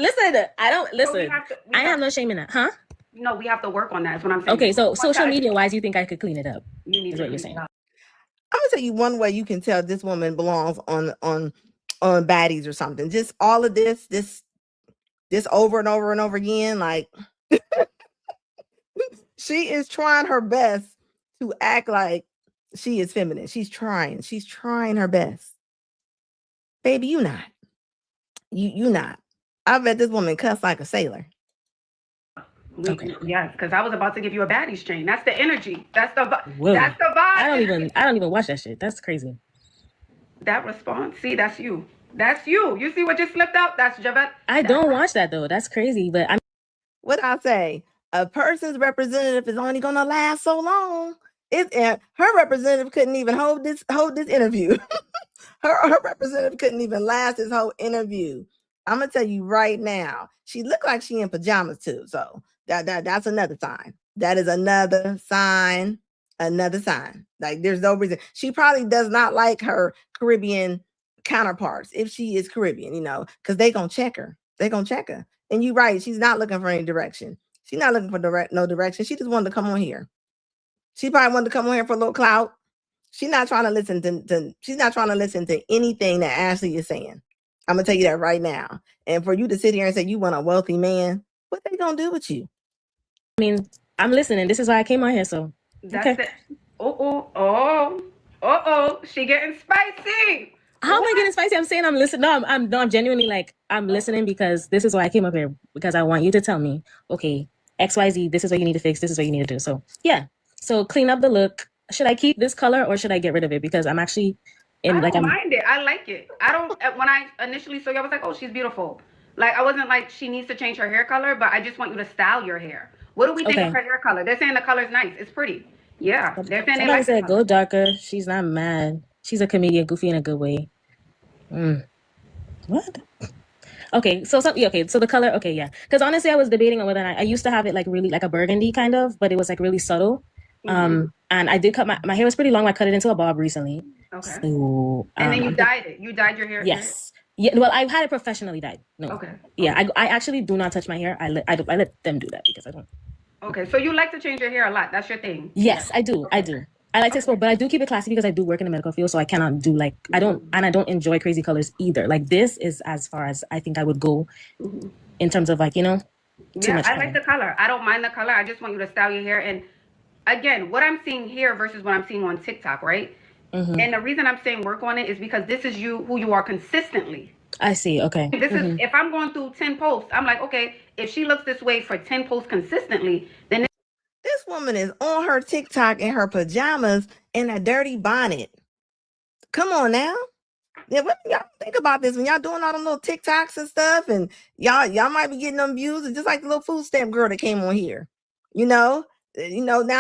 listen. I have no shame in that, huh? No, we have to work on that. Is what I'm saying. Okay, so social media wise, you think I could clean it up? Is what you're saying? I'm gonna tell you one way you can tell this woman belongs on baddies or something. Just all of this over and over and over again. Like she is trying her best to act like she is feminine. She's trying her best. Baby, you not. You not. I bet this woman cuss like a sailor. Okay. Yes, because I was about to give you a baddies chain. That's the energy. That's the vibe. I don't even watch that shit. That's crazy. That response. See, that's you. That's you. You see what just slipped out? That's Javette. I don't watch that though. That's crazy. But what I say, a person's representative is only gonna last so long. Her representative couldn't even hold this interview. her representative couldn't even last this whole interview. I'm gonna tell you right now, she looked like she in pajamas too. So that's another sign. That is another sign. Another sign. Like there's no reason. She probably does not like her Caribbean counterparts if she is Caribbean, because they gonna check her. And you're right. She's not looking for any direction. She's not looking for no direction. She just wanted to come on here. She probably wanted to come on here for a little clout. She's not trying to listen to anything that Ashley is saying. I'm gonna tell you that right now. And for you to sit here and say you want a wealthy man, what they gonna do with you? I mean, I'm listening. This is why I came on here. So that's it. Oh, she getting spicy. How am I getting spicy? I'm saying I'm listening. No, I'm genuinely like I'm listening because this is why I came up here, because I want you to tell me, okay, XYZ, this is what you need to fix, this is what you need to do. So yeah. So clean up the look. Should I keep this color or should I get rid of it? Because I'm actually I don't mind it. I like it. I don't. When I initially saw you, I was like, oh, she's beautiful. Like I wasn't like she needs to change her hair color, but I just want you to style your hair. What do we think of her hair color? They're saying the color's nice. It's pretty. Yeah. They're saying somebody said go darker. She's not mad. She's a comedian, goofy in a good way. What? Okay, so the color. Okay, yeah. Because honestly, I was debating on whether I used to have it like really like a burgundy kind of, but it was like really subtle. And I did cut my hair was pretty long. I cut it into a bob recently. Okay. So, and then you dyed it. You dyed your hair. Yes. Yeah. Well, I've had it professionally dyed. No. Okay. Yeah. I actually do not touch my hair. I let them do that because I don't. Okay. So you like to change your hair a lot. That's your thing. Yes, I do. Okay. I do. I like to explore, but I do keep it classy because I do work in the medical field, so I cannot do I don't enjoy crazy colors either. Like this is as far as I think I would go in terms of too much I like the color. I don't mind the color. I just want you to style your hair. And again, what I'm seeing here versus what I'm seeing on TikTok, right? And the reason I'm saying work on it is because this is who you are consistently. I see. Okay. This is if I'm going through 10 posts, I'm like, okay, if she looks this way for 10 posts consistently, then this woman is on her TikTok in her pajamas and a dirty bonnet. Come on now. Yeah, what y'all think about this when y'all doing all them little TikToks and stuff, and y'all might be getting them views. It's just like the little food stamp girl that came on here. Now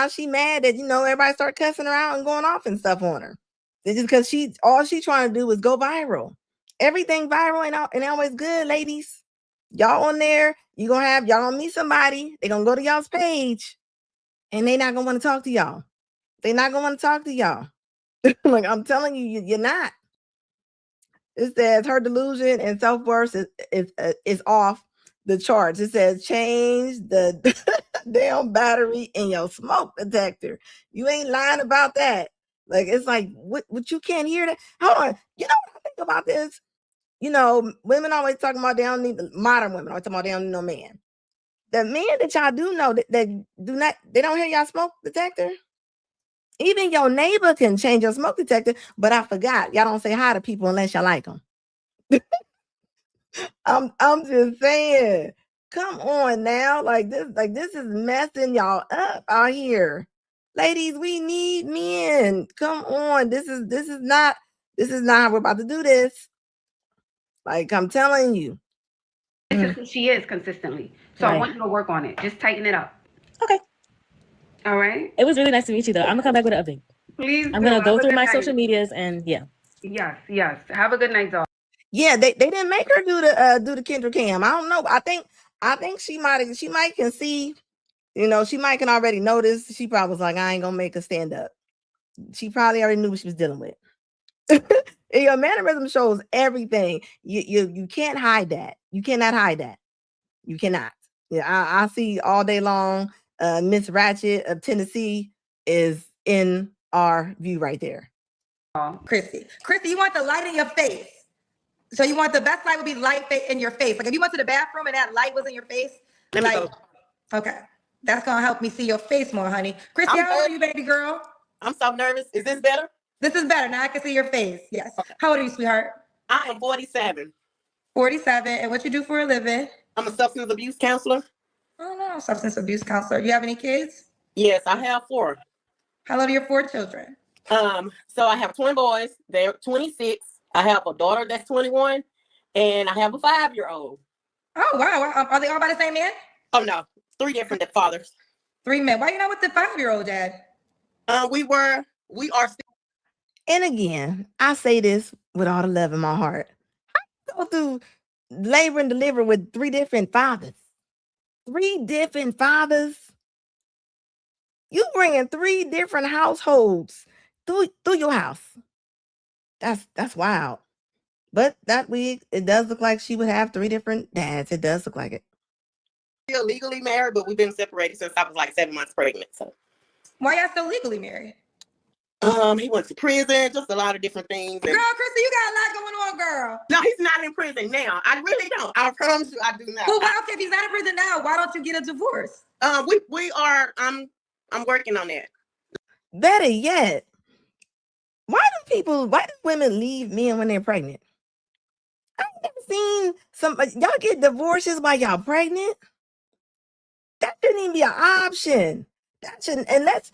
she mad that everybody start cussing her out and going off and stuff on her. It's just because all she trying to do is go viral. Everything viral ain't always good, ladies. Y'all on there, y'all gonna meet somebody. They gonna go to y'all's page. And they not gonna want to talk to y'all. They're not gonna want to talk to y'all. Like I'm telling you, you're not. It says her delusion and self-worth is off the charts. It says change the damn battery in your smoke detector. You ain't lying about that. Like it's like what you can't hear that. Hold on. You know what I think about this? Women always talking about they don't need modern women. Always talking about they don't need no man. The men that y'all do know that they don't hear y'all smoke detector. Even your neighbor can change your smoke detector, but I forgot y'all don't say hi to people unless y'all like them. I'm just saying, come on now, like this is messing y'all up out here, ladies. We need men. Come on, this is not how we're about to do this. Like I'm telling you. This is who she is consistently. So I want you to work on it. Just tighten it up. Okay. All right. It was really nice to meet you, though. I'm gonna come back with an update. Please. I'm gonna go through my night. social medias and yeah. Yes. Have a good night, dog. Yeah, they didn't make her do the Kendra cam. I don't know. I think she might can see, she might can already notice. She probably was like, I ain't gonna make her stand up. She probably already knew what she was dealing with. Your mannerism shows everything. You can't hide that. You cannot hide that. You cannot. Yeah, I see all day long. Miss Ratchet of Tennessee is in our view right there. Chrissy, you want the light in your face. So you want the best light would be light in your face. Like if you went to the bathroom and that light was in your face, Let me go. Okay, that's gonna help me see your face more, honey. Chrissy, how old are you, baby girl? I'm so nervous. Is this better? This is better. Now I can see your face. Yes. Okay. How old are you, sweetheart? I am 47. 47. And what you do for a living? I'm a substance abuse counselor. Oh no, substance abuse counselor. You have any kids? Yes, I have 4. How old are your 4 children? So I have twin boys. They're 26. I have a daughter that's 21, and I have a 5-year-old. Oh wow. Are they all by the same man? Oh no, 3 different fathers. 3 men. Why you not with the 5-year-old dad? We are still. And again, I say this with all the love in my heart. I go through labor and deliver with 3 different fathers. 3 different fathers. You bringing 3 different households through your house. That's wild. But that week, it does look like she would have 3 different dads. It does look like it. Still legally married, but we've been separated since I was like 7 months pregnant. So why y'all still legally married? He went to prison, just a lot of different things. Girl, Chrissy, you got a lot going on, girl. No, he's not in prison now. I really don't. I promise you, I do not. Well, okay, if he's not in prison now, why don't you get a divorce? We are. I'm working on that. Better yet, why do women leave men when they're pregnant? I've never seen y'all get divorces while y'all pregnant. That shouldn't even be an option. That shouldn't, unless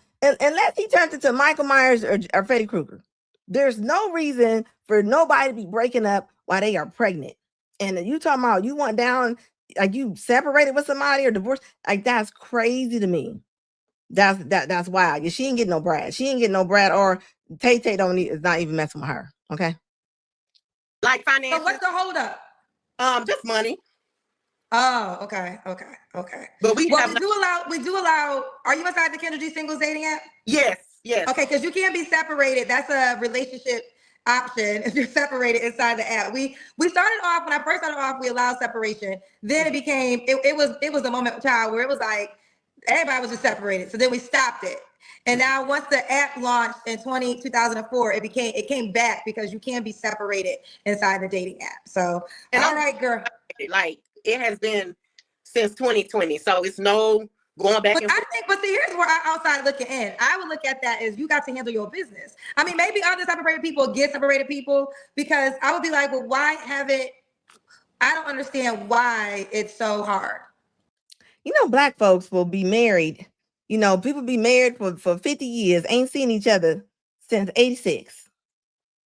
he turns into Michael Myers or Freddy Krueger. There's no reason for nobody to be breaking up while they are pregnant. And you talking about you want down, like you separated with somebody or divorced, like that's crazy to me. That's wild. She ain't getting no Brad. She ain't getting no Brad, or Tay is not even messing with her. Okay. Like finance. So what's the hold up? Just money. Oh, okay. But we do allow. Are you inside the Kendra G singles dating app? Yes. Okay, because you can't be separated. That's a relationship option if you're separated inside the app. We started off, when I first started off, we allowed separation. Then it became it was a moment, child, where it was like everybody was just separated. So then we stopped it. And now once the app launched in 2004, it came back because you can be separated inside the dating app. So all right, girl. Like it has been since 2020. So it's no going back. But see, here's where outside looking in. I would look at that as you got to handle your business. I mean, maybe other separated people get separated people, because I would be like, well, why I don't understand why it's so hard. Black folks will be married. People be married for 50 years, ain't seen each other since 86.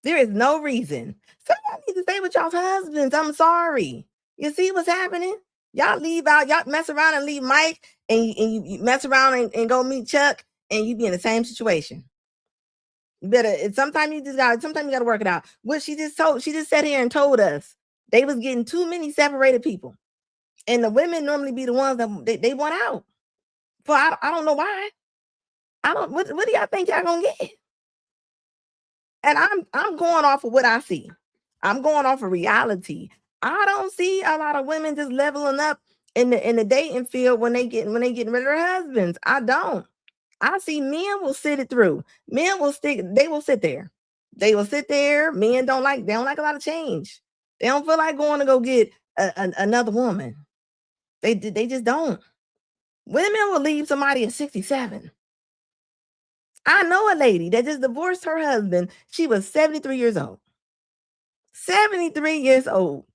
There is no reason. Somebody needs to stay with y'all's husbands. I'm sorry. You see what's happening? Y'all leave out, y'all mess around and leave Mike, and you mess around and go meet Chuck, and you be in the same situation. You better, sometimes you gotta work it out. What she just sat here and told us they was getting too many separated people. And the women normally be the ones that they want out. I don't know why. What do y'all think y'all gonna get? And I'm going off of what I see. I'm going off of reality. I don't see a lot of women just leveling up in the dating field when they getting rid of their husbands. I don't. I see men will sit it through. Men will they will sit there. They will sit there. Men don't like a lot of change. They don't feel like going to go get another woman. They just don't. Women will leave somebody at 67. I know a lady that just divorced her husband. She was 73 years old. 73 years old.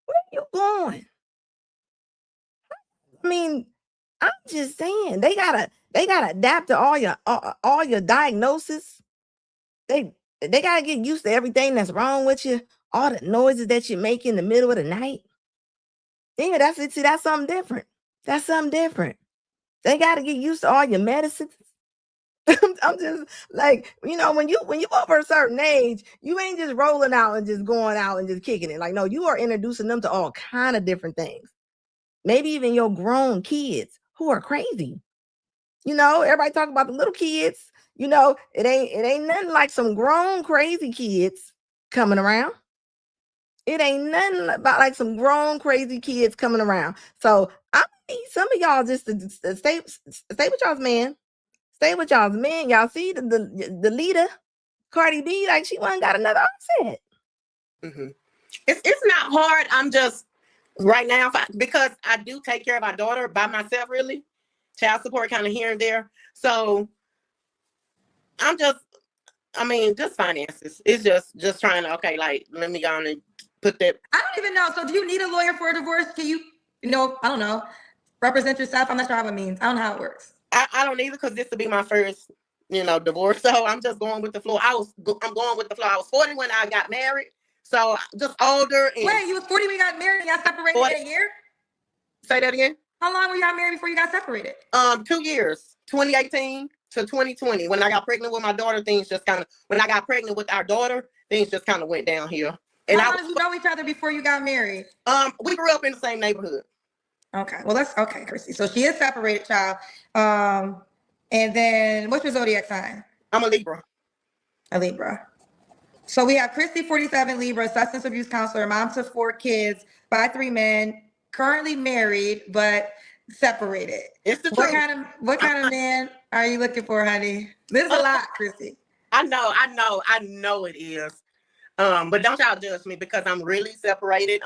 Where are you going? I mean, I'm just saying they gotta adapt to all your diagnosis. They gotta get used to everything that's wrong with you, all the noises that you make in the middle of the night. Yeah, that's something different. That's something different. They gotta get used to all your medicines. I'm just like, when you over a certain age, you ain't just rolling out and just going out and just kicking it. Like, no, you are introducing them to all kind of different things. Maybe even your grown kids who are crazy. Everybody talk about the little kids. It ain't nothing like some grown crazy kids coming around. It ain't nothing about like some grown crazy kids coming around. So I need some of y'all just to stay with y'all's man. Stay with y'all's man. Y'all see the leader, Cardi B, like she wasn't got another offset. Mm-hmm. It's not hard. I'm just right now because I do take care of my daughter by myself, really. Child support kind of here and there. So I'm just finances. It's just trying to, let me go on and put that. I don't even know. So do you need a lawyer for a divorce? Can you, I don't know, represent yourself? I'm not sure what it means. I don't know how it works. I don't either, because this will be my first, divorce. So I'm just going with the flow. I'm going with the flow. I was 40 when I got married. So just older. Wait, you was 40 when you got married and y'all separated in a year? Say that again? How long were y'all married before you got separated? 2 years, 2018 to 2020. When I got pregnant with my daughter, when I got pregnant with our daughter, things just kind of went down here. And how long did you know each other before you got married? We grew up in the same neighborhood. Okay, well, that's okay, Chrissy. So she is separated, child. And then what's your zodiac sign? I'm a Libra. A Libra. So we have Christy, 47, Libra, substance abuse counselor, mom to 4 kids, by 3 men, currently married but separated. It's the What truth. What kind of man are you looking for, honey? This is a lot, Christy. I know it is. But don't y'all judge me because I'm really separated.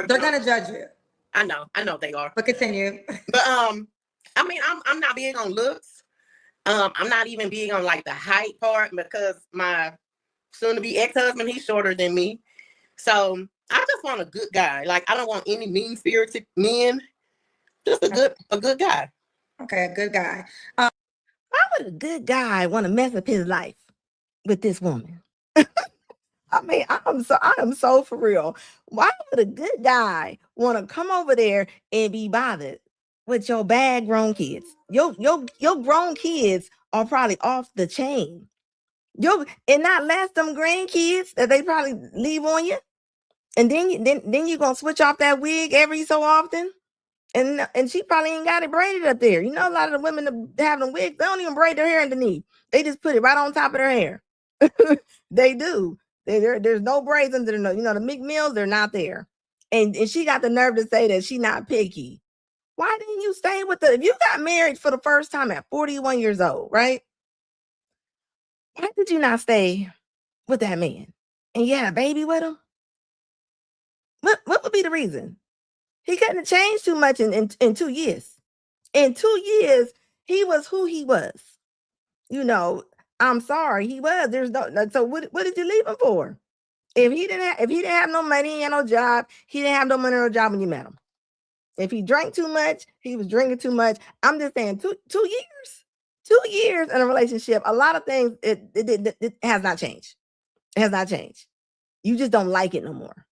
They're gonna judge you. I know they are. But continue. But I'm not big on looks. I'm not even big on like the height part, because my soon-to-be ex-husband, he's shorter than me. So I just want a good guy. Like, I don't want any mean-spirited men. Just a good guy. Okay, a good guy. Why would a good guy want to mess up his life with this woman? I mean, I am so for real. Why would a good guy want to come over there and be bothered with your bad grown kids? Your grown kids are probably off the chain. And not last them grandkids that they probably leave on you. And then you're gonna switch off that wig every so often. And she probably ain't got it braided up there. A lot of the women that have them wigs, they don't even braid their hair underneath. They just put it right on top of their hair. They do. There's no braids under the nose. The McMills, they're not there. And she got the nerve to say that she not picky. Why didn't you stay with if you got married for the first time at 41 years old, right? Why did you not stay with that man? And you had a baby with him? What would be the reason? He couldn't have changed too much in 2 years. In 2 years, he was who he was. I'm sorry, he was. There's no. So what did you leave him for? If he didn't have no money, he had no job. He didn't have no money or job when you met him. If he drank too much, he was drinking too much. I'm just saying, 2 years, 2 years in a relationship. A lot of things it has not changed. It has not changed. You just don't like it no more.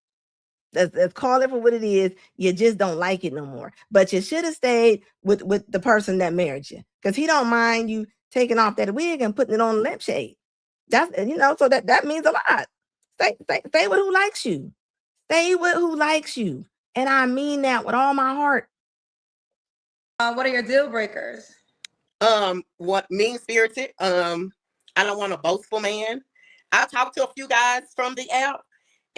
Let's call it for what it is. You just don't like it no more. But you should have stayed with the person that married you, because he don't mind you taking off that wig and putting it on a lampshade. That's so that means a lot. Stay with who likes you. Stay with who likes you, and I mean that with all my heart. What are your deal breakers? What mean-spirited? I don't want a boastful man. I talked to a few guys from the app.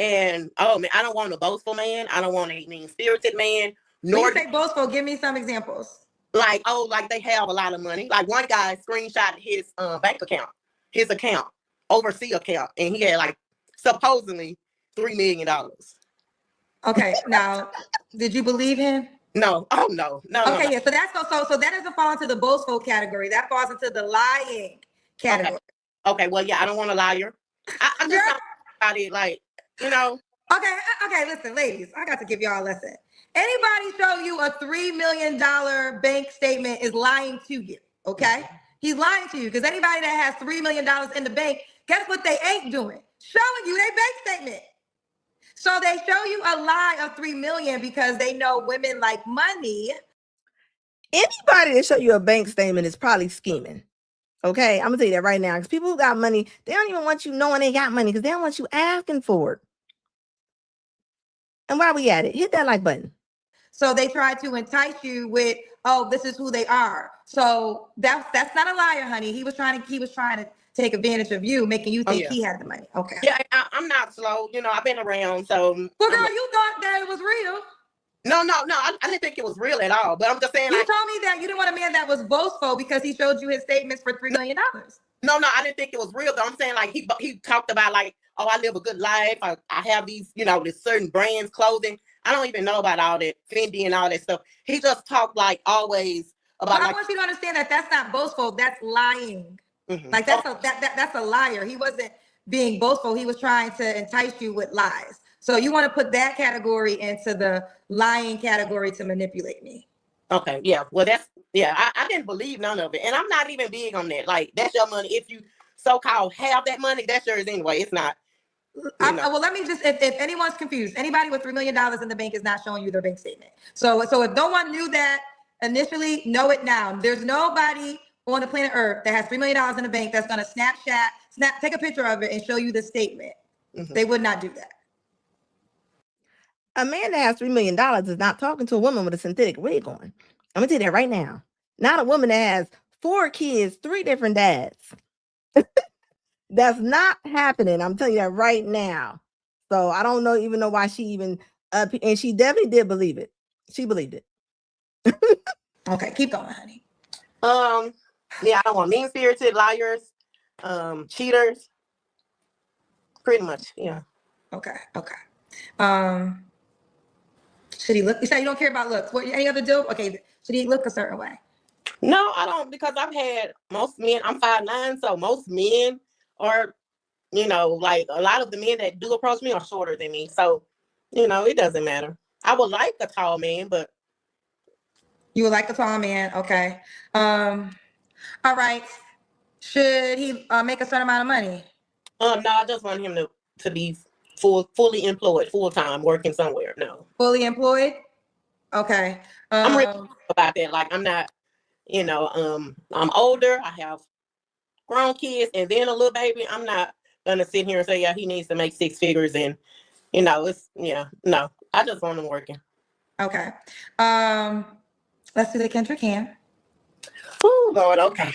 And I don't want a boastful man. I don't want a mean-spirited man. When you say boastful, give me some examples. Like they have a lot of money. Like, one guy screenshotted his bank account, his account, overseas account, and he had supposedly $3 million. Okay, now, did you believe him? No. Oh no. Okay, no. Yeah. So that's so that doesn't fall into the boastful category. That falls into the lying category. Okay. Well, yeah, I don't want a liar. I'm just not about it. Okay, listen, ladies, I got to give y'all a lesson. Anybody show you a $3 million bank statement is lying to you, okay? He's lying to you, because anybody that has $3 million in the bank, guess what they ain't doing? Showing you their bank statement. So they show you a lie of $3 million because they know women like money. Anybody that show you a bank statement is probably scheming. Okay, I'm gonna tell you that right now. Because people who got money, they don't even want you knowing they got money because they don't want you asking for it. And while we at it, hit that like button. So they try to entice you with, oh, this is who they are. So that's not a liar, honey. He was trying to take advantage of you, making you think he had the money. Okay. Yeah, I'm not slow. You know, I've been around, so. Well, girl, you thought that it was real. No, I didn't think it was real at all. But I'm just saying. You told me that you didn't want a man that was boastful because he showed you his statements for $3 million. No, I didn't think it was real. Though I'm saying like he talked about like, oh, I live a good life. I have these, you know, this certain brands clothing. I don't even know about all that Fendi and all that stuff. He just talked like always about. I want you to understand that that's not boastful. That's lying. Mm-hmm. Like that's a liar. He wasn't being boastful. He was trying to entice you with lies. So you want to put that category into the lying category to manipulate me. Okay, yeah. Well, I didn't believe none of it. And I'm not even big on that. Like, that's your money. If you so-called have that money, that's yours anyway. It's not. Well, let me just, if anyone's confused, anybody with $3 million in the bank is not showing you their bank statement. So if no one knew that initially, know it now. There's nobody on the planet Earth that has $3 million in the bank that's going to take a picture of it and show you the statement. Mm-hmm. They would not do that. A man that has $3 million is not talking to a woman with a synthetic wig on. I'm gonna tell you that right now. Not a woman that has 4 kids, 3 different dads. That's not happening. I'm telling you that right now. So I don't even know why she even and she definitely did believe it. She believed it. Okay, keep going, honey. Yeah, I don't want mean-spirited liars, cheaters. Pretty much, yeah. Okay. Should he look? You say you don't care about looks. What? Any other deal? Okay. Should he look a certain way? No, I don't, because I've had most men. I'm 5'9", so most men are, you know, like a lot of the men that do approach me are shorter than me. So, you know, it doesn't matter. I would like a tall man, but you would like a tall man. Okay. All right. Should he make a certain amount of money? No, I just want him to be fully employed, full time, working somewhere. No. Fully employed? Okay. I'm really about that. Like, I'm not, you know, I'm older. I have grown kids and then a little baby. I'm not gonna sit here and say, yeah, he needs to make 6 figures and, you know, no. I just want him working. Okay. Let's do the Kendrick Cam. Oh, Lord, okay.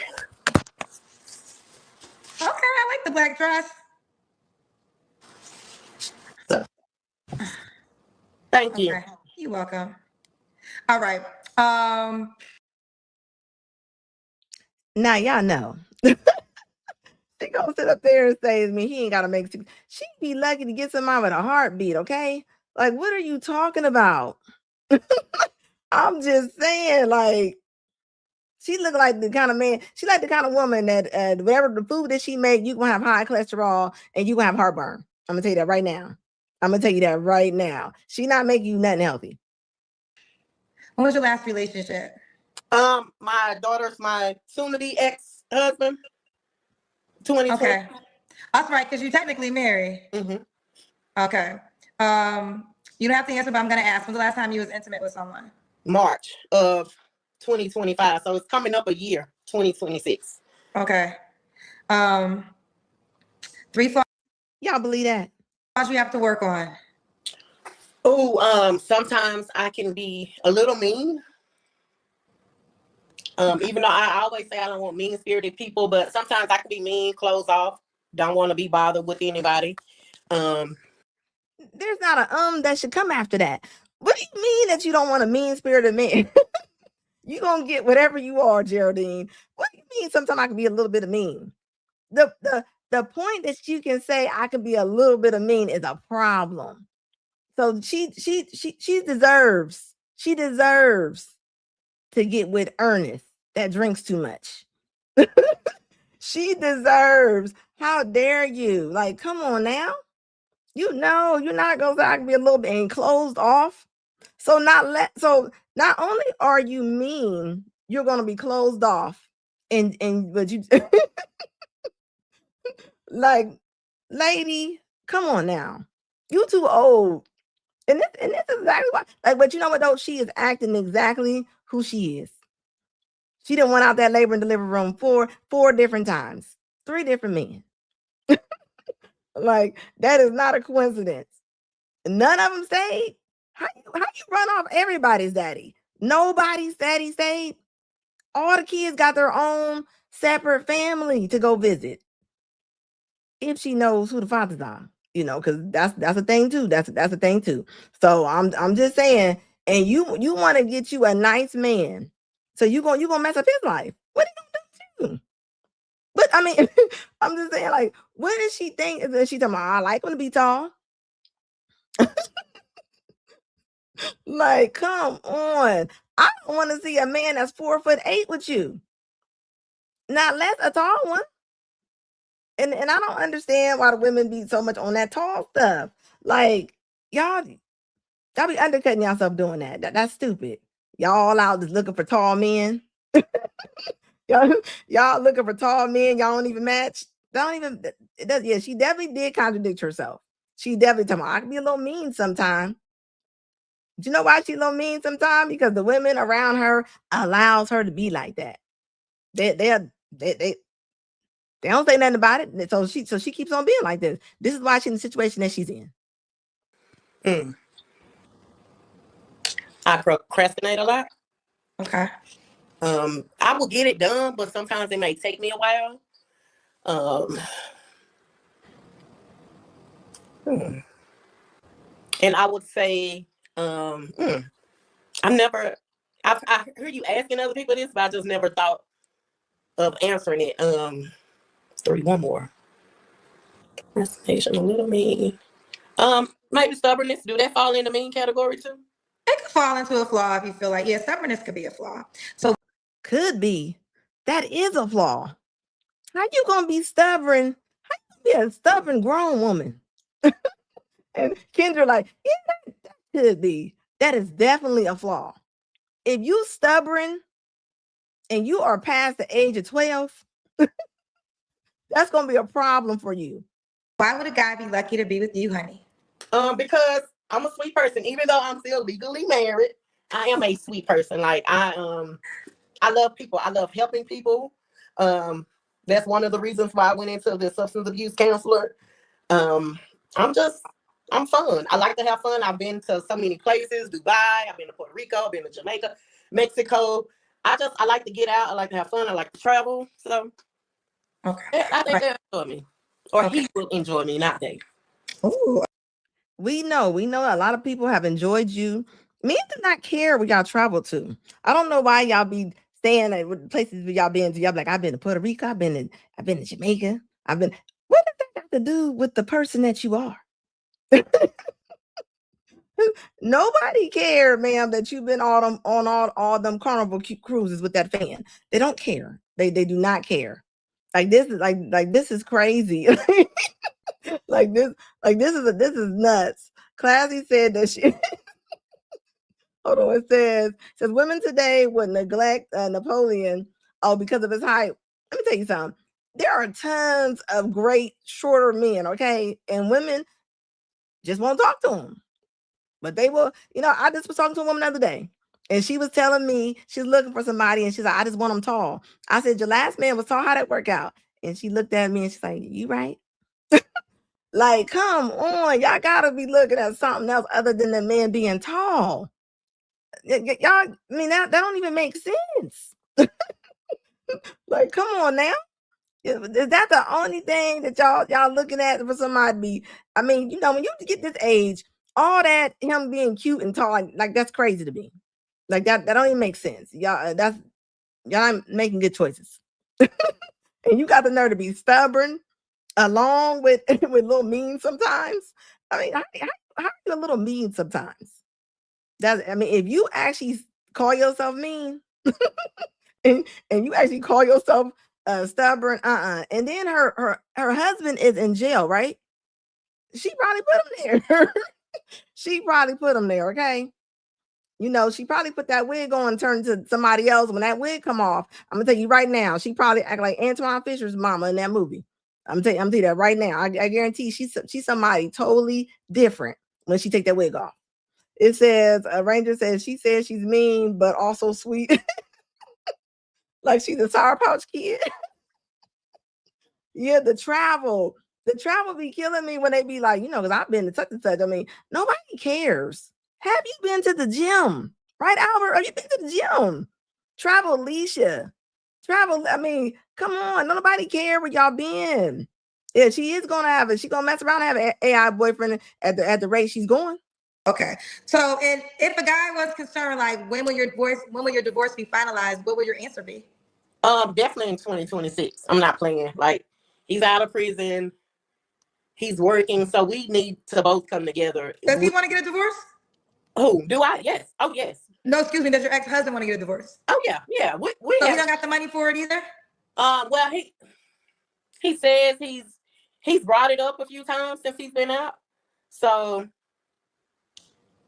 Okay, I like the black dress. Thank you. Okay. You're welcome. All right. Now y'all know. She gonna sit up there and say to me, he ain't gotta make 6. She'd be lucky to get somebody with a heartbeat, okay? Like, what are you talking about? I'm just saying, like, she look like the kind of man, she like the kind of woman that whatever the food that she make, you gonna have high cholesterol and you gonna have heartburn. I'm gonna tell you that right now. She not making you nothing healthy. When was your last relationship? My daughter's my soon-to-be ex-husband. 2020. Okay. That's right, because you're technically married. Mm-hmm. Okay. You don't have to answer, but I'm gonna ask. When's the last time you was intimate with someone? March of 2025. So it's coming up a year, 2026. Okay. 3 flaws. Y'all believe that? Flaws you have to work on. Oh, sometimes I can be a little mean. Even though I always say I don't want mean-spirited people, but sometimes I can be mean, close off, don't want to be bothered with anybody. There's not a that should come after that. What do you mean that you don't want a mean-spirited man? You gonna get whatever you are, Geraldine. What do you mean sometimes I can be a little bit of mean? The point that you can say I can be a little bit of mean is a problem. So she deserves to get with Ernest that drinks too much. She deserves. How dare you? Like, come on now. You know, you're not gonna say I can be a little bit closed off. So not only are you mean, you're gonna be closed off, but you like, lady, come on now. You too old. And this is exactly why. Like, but you know what though? She is acting exactly who she is. She done went out that labor and delivery room four different times. 3 different men. Like, that is not a coincidence. None of them stayed. How you run off everybody's daddy? Nobody's daddy stayed. All the kids got their own separate family to go visit. If she knows who the fathers are, because that's a thing too. That's a thing too. So I'm just saying, and you want to get you a nice man, so you gonna mess up his life. What are you gonna do? But I mean, I'm just saying, like, what does she think? Is she talking about, I like him to be tall? Like, come on. I don't want to see a man that's 4'8" with you. Not less a tall one. And I don't understand why the women be so much on that tall stuff. Like, y'all be undercutting yourself doing that. That's stupid. Y'all out just looking for tall men. y'all looking for tall men. Y'all don't even match. Yeah, she definitely did contradict herself. She definitely told me, I can be a little mean sometimes. Do you know why she's a little mean sometimes? Because the women around her allows her to be like that. They don't say nothing about it. So she keeps on being like this. This is why she's in the situation that she's in. I procrastinate a lot. Okay. I will get it done, but sometimes it may take me a while. And I would say, I heard you asking other people this, but I just never thought of answering it. 1 more. Procrastination, a little mean. Maybe stubbornness. Do that fall in the mean category too? It could fall into a flaw if you feel like, stubbornness could be a flaw. So could be. That is a flaw. How you gonna be stubborn? How you be a stubborn grown woman? And Kendra like, yeah, that could be. That is definitely a flaw. If you stubborn and you are past the age of 12, that's gonna be a problem for you. Why would a guy be lucky to be with you, honey? Because I'm a sweet person. Even though I'm still legally married, I am a sweet person. Like, I love people. I love helping people. That's one of the reasons why I went into the substance abuse counselor. I'm fun. I like to have fun. I've been to so many places, Dubai, I've been to Puerto Rico, I've been to Jamaica, Mexico. I like to get out. I like to have fun. I like to travel. So okay. I think they'll enjoy me. Or he will enjoy me, not they. Ooh. We know a lot of people have enjoyed you. Men do not care where y'all travel to. I don't know why y'all be staying at places where y'all been to. Y'all be like, I've been to Puerto Rico, I've been to Jamaica. What does that have to do with the person that you are? Nobody cared, ma'am, that you've been on all them Carnival cruises with that fan. They don't care. They do not care. Like, this is this is crazy. Like this is nuts. Classy said that she hold on, it says women today would neglect Napoleon because of his height. Let me tell you something. There are tons of great shorter men, okay? And women just won't talk to them. But they will, I just was talking to a woman the other day, and she was telling me she's looking for somebody, and she's like, I just want them tall. I said, your last man was tall. How'd that work out? And she looked at me and she's like, you right? Like, come on, y'all gotta be looking at something else other than the man being tall. Y'all, I mean, that don't even make sense. Like, come on now. Is that the only thing that y'all looking at for somebody to be? I mean, when you get this age, all that him being cute and tall, like that's crazy to me. Like that don't even make sense. Y'all ain't making good choices. And you got the nerve to be stubborn along with a little mean sometimes. I mean, how are you a little mean sometimes? If you actually call yourself mean and you actually call yourself stubborn, and then her husband is in jail, right? She probably put him there. She probably put him there, okay? She probably put that wig on and turned to somebody else. When that wig come off, I'm gonna tell you right now, she probably act like Antoine Fisher's mama in that movie. I'm gonna tell you that right now. I guarantee she's somebody totally different when she take that wig off. It says Ranger says she says she's mean but also sweet. Like she's a Sour Pouch Kid. Yeah, the travel be killing me when they be like, because I've been to such and such. I mean, nobody cares. Have you been to the gym? Right, Albert? Have you been to the gym? Travel, Alicia. Travel, I mean, come on. Nobody care where y'all been. Yeah, she is gonna have it. She's gonna mess around and have an AI boyfriend at the rate she's going. Okay. So, and if a guy was concerned, like when will your divorce be finalized? What would your answer be? Definitely in 2026. I'm not playing. Like, he's out of prison. He's working, so we need to both come together. Does he want to get a divorce? Who do I? Yes. Oh, yes. No, excuse me. Does your ex-husband want to get a divorce? Oh, yeah, yeah. We so he don't got the money for it either. Well, he says he's brought it up a few times since he's been out. So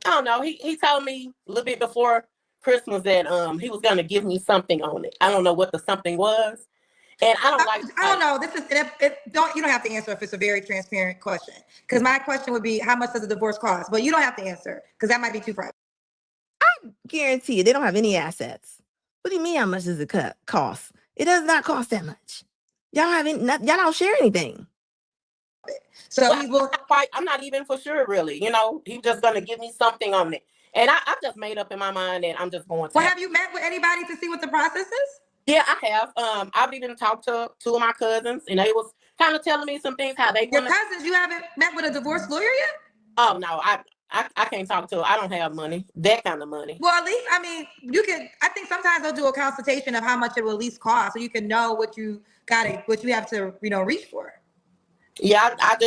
I don't know. He told me a little bit before Christmas that he was gonna give me something on it. I don't know what the something was. And I don't know. This is you don't have to answer if it's a very transparent question. Because my question would be, how much does a divorce cost? But you don't have to answer because that might be too private. I guarantee you, they don't have any assets. What do you mean? How much does it cost? It does not cost that much. Y'all y'all don't share anything. So I'm not even for sure, really. He's just gonna give me something on it, and I just made up in my mind that I'm just going to. Well, have you met with anybody to see what the process is? Yeah, I have. I've even talked to two of my cousins, and they was kind of telling me some things how they. Your cousins? You haven't met with a divorce lawyer yet? Oh no, I can't talk to. I don't have money, that kind of money. Well, at least you can. I think sometimes they'll do a consultation of how much it will at least cost, so you can know what you have to reach for. Yeah, I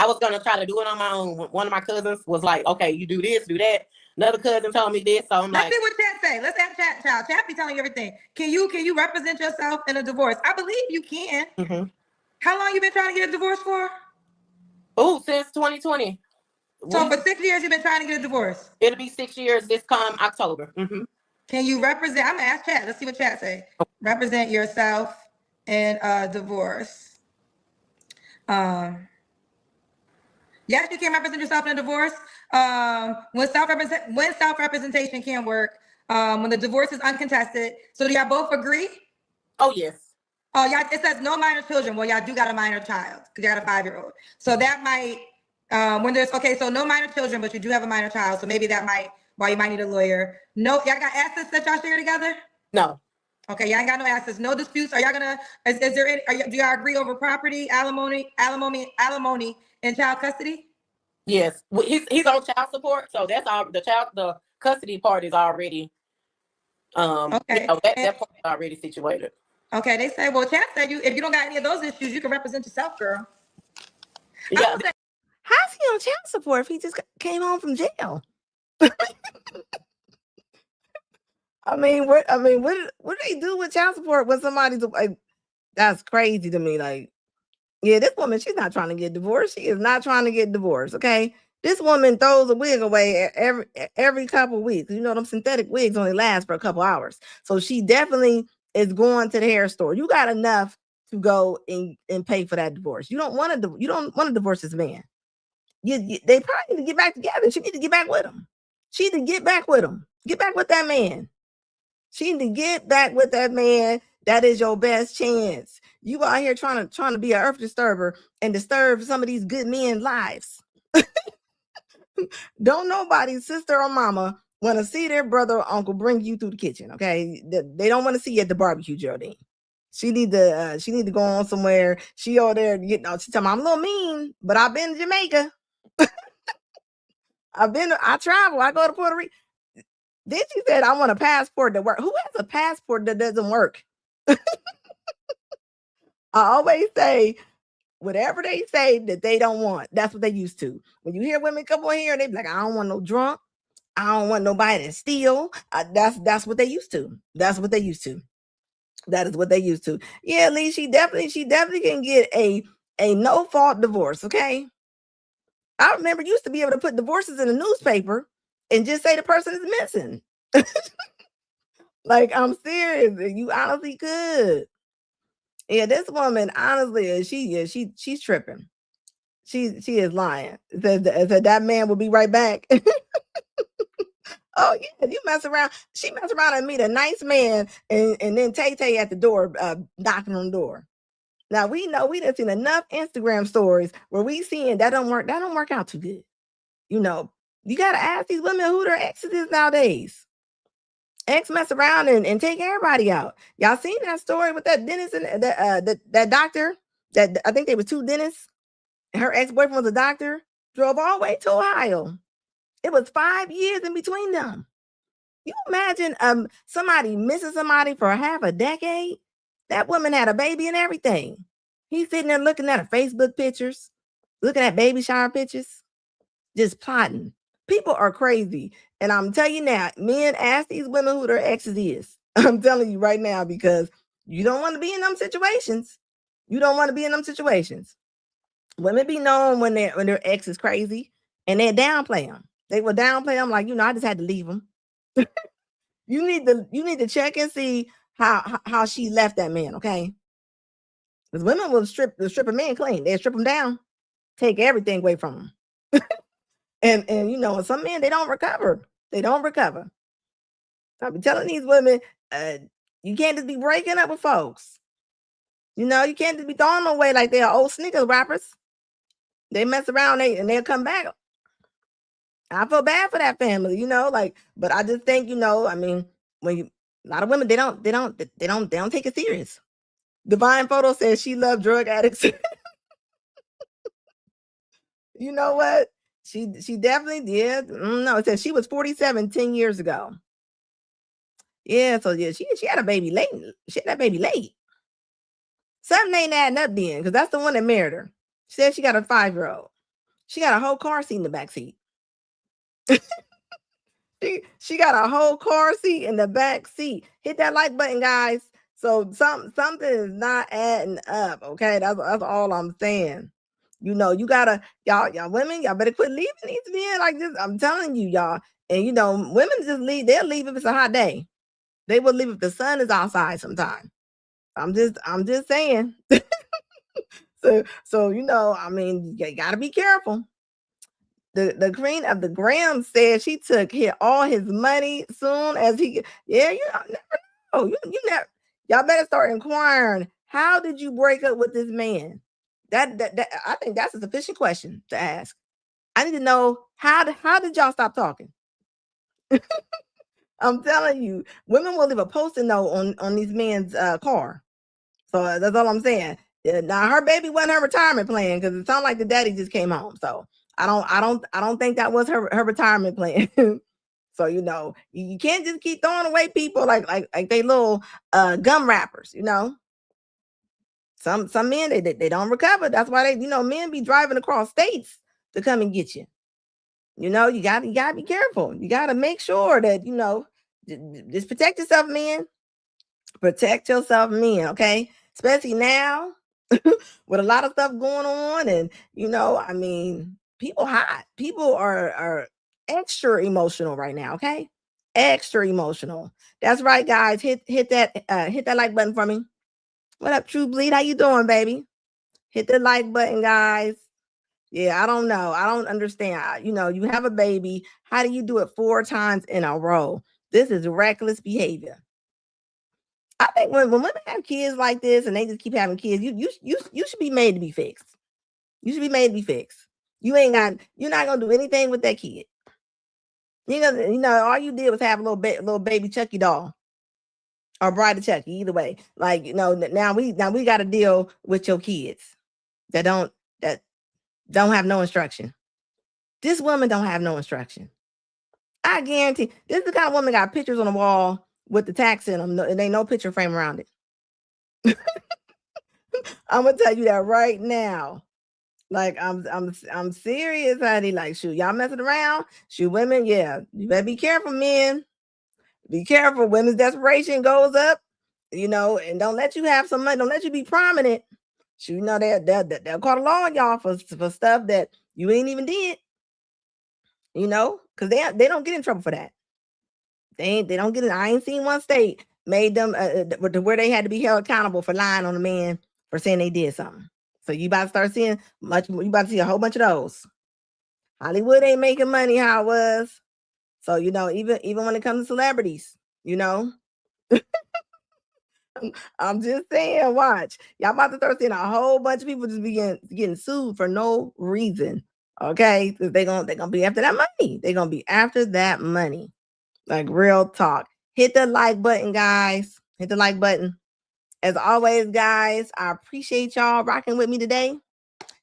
was gonna try to do it on my own. One of my cousins was like, "Okay, you do this, do that." Another cousin told me this, so Let's see what Chat say. Let's have Chat. Child. Chat be telling you everything. Can you represent yourself in a divorce? I believe you can. Mm-hmm. How long you been trying to get a divorce for? Oh, since 2020. So for 6 years you've been trying to get a divorce. It'll be 6 years this come October. Mm-hmm. Can you represent? I'm gonna ask Chat. Let's see what Chat say. Represent yourself in a divorce. Yes, you can represent yourself in a divorce. When self-representation can work, when the divorce is uncontested. So do y'all both agree? Oh, yes. Oh, y'all, it says no minor children. Well, y'all do got a minor child because you got a 5-year-old. So that might, so no minor children, but you do have a minor child. So maybe that might, you might need a lawyer. No, y'all got assets that y'all share together? No. Okay, y'all ain't got no assets, no disputes. Are y'all do y'all agree over property, alimony, and child custody? Yes, he's on child support, so that's all. The custody part is already, okay. That part is already situated. Okay, they say, well, Chat said if you don't got any of those issues, you can represent yourself, girl. Yeah. How's he on child support if he just came home from jail? what do they do with child support when somebody's like? That's crazy to me. Like, yeah, this woman, she's not trying to get divorced. She is not trying to get divorced. Okay, this woman throws a wig away every couple of weeks. Them synthetic wigs only last for a couple hours. So she definitely is going to the hair store. You got enough to go and pay for that divorce. You don't want to divorce this man. They probably need to get back together. She need to get back with him. She need to get back with him. Get back with that man. She need to get back with that man. That is your best chance. You out here trying to be an earth disturber and disturb some of these good men's lives. Don't nobody's sister or mama want to see their brother or uncle bring you through the kitchen. Okay, they don't want to see you at the barbecue, Geraldine. She need to go on somewhere. She over there, she tell me I'm a little mean, but I've been to Jamaica. I travel. I go to Puerto Rico. Then she said, I want a passport that works. Who has a passport that doesn't work? I always say, whatever they say that they don't want, that's what they used to. When you hear women come on here, they be like, I don't want no drunk. I don't want nobody to steal. That's what they used to. That's what they used to. That is what they used to. Yeah, Lee, she definitely can get a no-fault divorce, okay? I remember used to be able to put divorces in the newspaper and just say the person is missing. Like, I'm serious. You honestly could. Yeah, this woman, honestly, she's tripping. She is lying. That man will be right back. Oh yeah, you mess around. She mess around and meet a nice man, and then Tay at the door, knocking on the door. Now we know we done seen enough Instagram stories where we seeing that don't work. That don't work out too good. You know, you gotta ask these women who their exes is nowadays. Ex mess around and take everybody out. Y'all seen that story with that dentist and that doctor? That I think they were two dentists. And her ex-boyfriend was a doctor. Drove all the way to Ohio. It was 5 years in between them. You imagine somebody missing somebody for half a decade? That woman had a baby and everything. He's sitting there looking at her Facebook pictures, looking at baby shower pictures, just plotting. People are crazy. And I'm telling you now, men, ask these women who their exes is. I'm telling you right now, because you don't want to be in them situations. You don't want to be in them situations. Women be known when their ex is crazy, and they downplay them. They will downplay them like, I just had to leave him. You need to check and see how she left that man, okay? Because women will strip a man clean. They strip him down, take everything away from him. and some men, they don't recover. They don't recover. I be telling these women, you can't just be breaking up with folks. You can't just be throwing them away like they're old Snickers wrappers. They mess around and they'll come back. I feel bad for that family, but I just think, I mean, a lot of women, they don't take it serious. Divine Photo says she loved drug addicts. You know what? She definitely did. No, it says she was 47 10 years ago. Yeah, so yeah, she had a baby late. She had that baby late. Something ain't adding up then, because that's the one that married her. She said she got a 5-year-old. She got a whole car seat in the back seat. She got a whole car seat in the back seat. Hit that like button, guys. So something is not adding up. Okay, that's all I'm saying. You gotta y'all women, y'all better quit leaving these men like this. I'm telling you, y'all. And women just leave. They'll leave if it's a hot day. They will leave if the sun is outside sometime. I'm just saying. So I mean, you gotta be careful. The queen of the gram said she took all his money soon as he. Yeah, never know. You never. Y'all better start inquiring. How did you break up with this man? That I think that's a sufficient question to ask. I need to know how did y'all stop talking? I'm telling you, women will leave a post-it note on these men's car. So that's all I'm saying. Now her baby wasn't her retirement plan, because it sounded like the daddy just came home. So I don't think that was her retirement plan. So you can't just keep throwing away people like they little gum wrappers. Some men they don't recover. That's why men be driving across states to come and get you. You gotta be careful. You gotta make sure that just protect yourself, men. Protect yourself, men, okay? Especially now with a lot of stuff going on. And I mean, people hot. People are extra emotional right now, okay? Extra emotional. That's right, guys. Hit that like button for me. What up, True Bleed? How you doing, baby? Hit the like button, guys. Yeah, I don't know. I don't understand. You have a baby. How do you do it 4 times in a row? This is reckless behavior. I think when women have kids like this and they just keep having kids, you should be made to be fixed. You should be made to be fixed. You're not gonna do anything with that kid. All you did was have a little baby Chucky doll or Bride of Chucky, either way. Like, now we got to deal with your kids that don't have no instruction. This woman don't have no instruction. I guarantee this is the kind of woman got pictures on the wall with the tax in them, and ain't no picture frame around it. I'm gonna tell you that right now. Like I'm serious, honey. Like, shoot, y'all messing around. Shoot, women, yeah, you better be careful, men. Be careful. Women's desperation goes up, and don't let you have some money. Don't let you be prominent. Shoot, they'll call the law on y'all for stuff that you ain't even did. Because they don't get in trouble for that. They don't get it. I ain't seen one state made them where they had to be held accountable for lying on a man for saying they did something. So you about to start seeing you about to see a whole bunch of those. Hollywood ain't making money how it was. So, even when it comes to celebrities, I'm just saying, watch. Y'all about to start seeing a whole bunch of people just getting sued for no reason. Okay? Because they're gonna be after that money. They're gonna be after that money. Like real talk. Hit the like button, guys. Hit the like button. As always, guys, I appreciate y'all rocking with me today.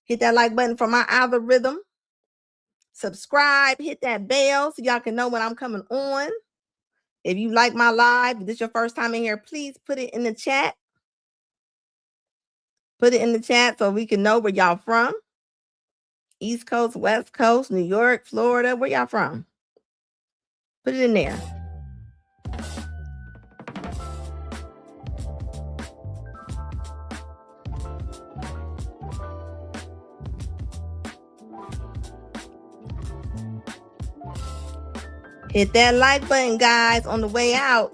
Hit that like button for my algorithm. Subscribe, hit that bell so y'all can know when I'm coming on. If you like my live, if this is your first time in here, please put it in the chat. Put it in the chat so we can know where y'all from. East Coast, West Coast, New York, Florida. Where y'all from? Put it in there. Hit that like button, guys, on the way out.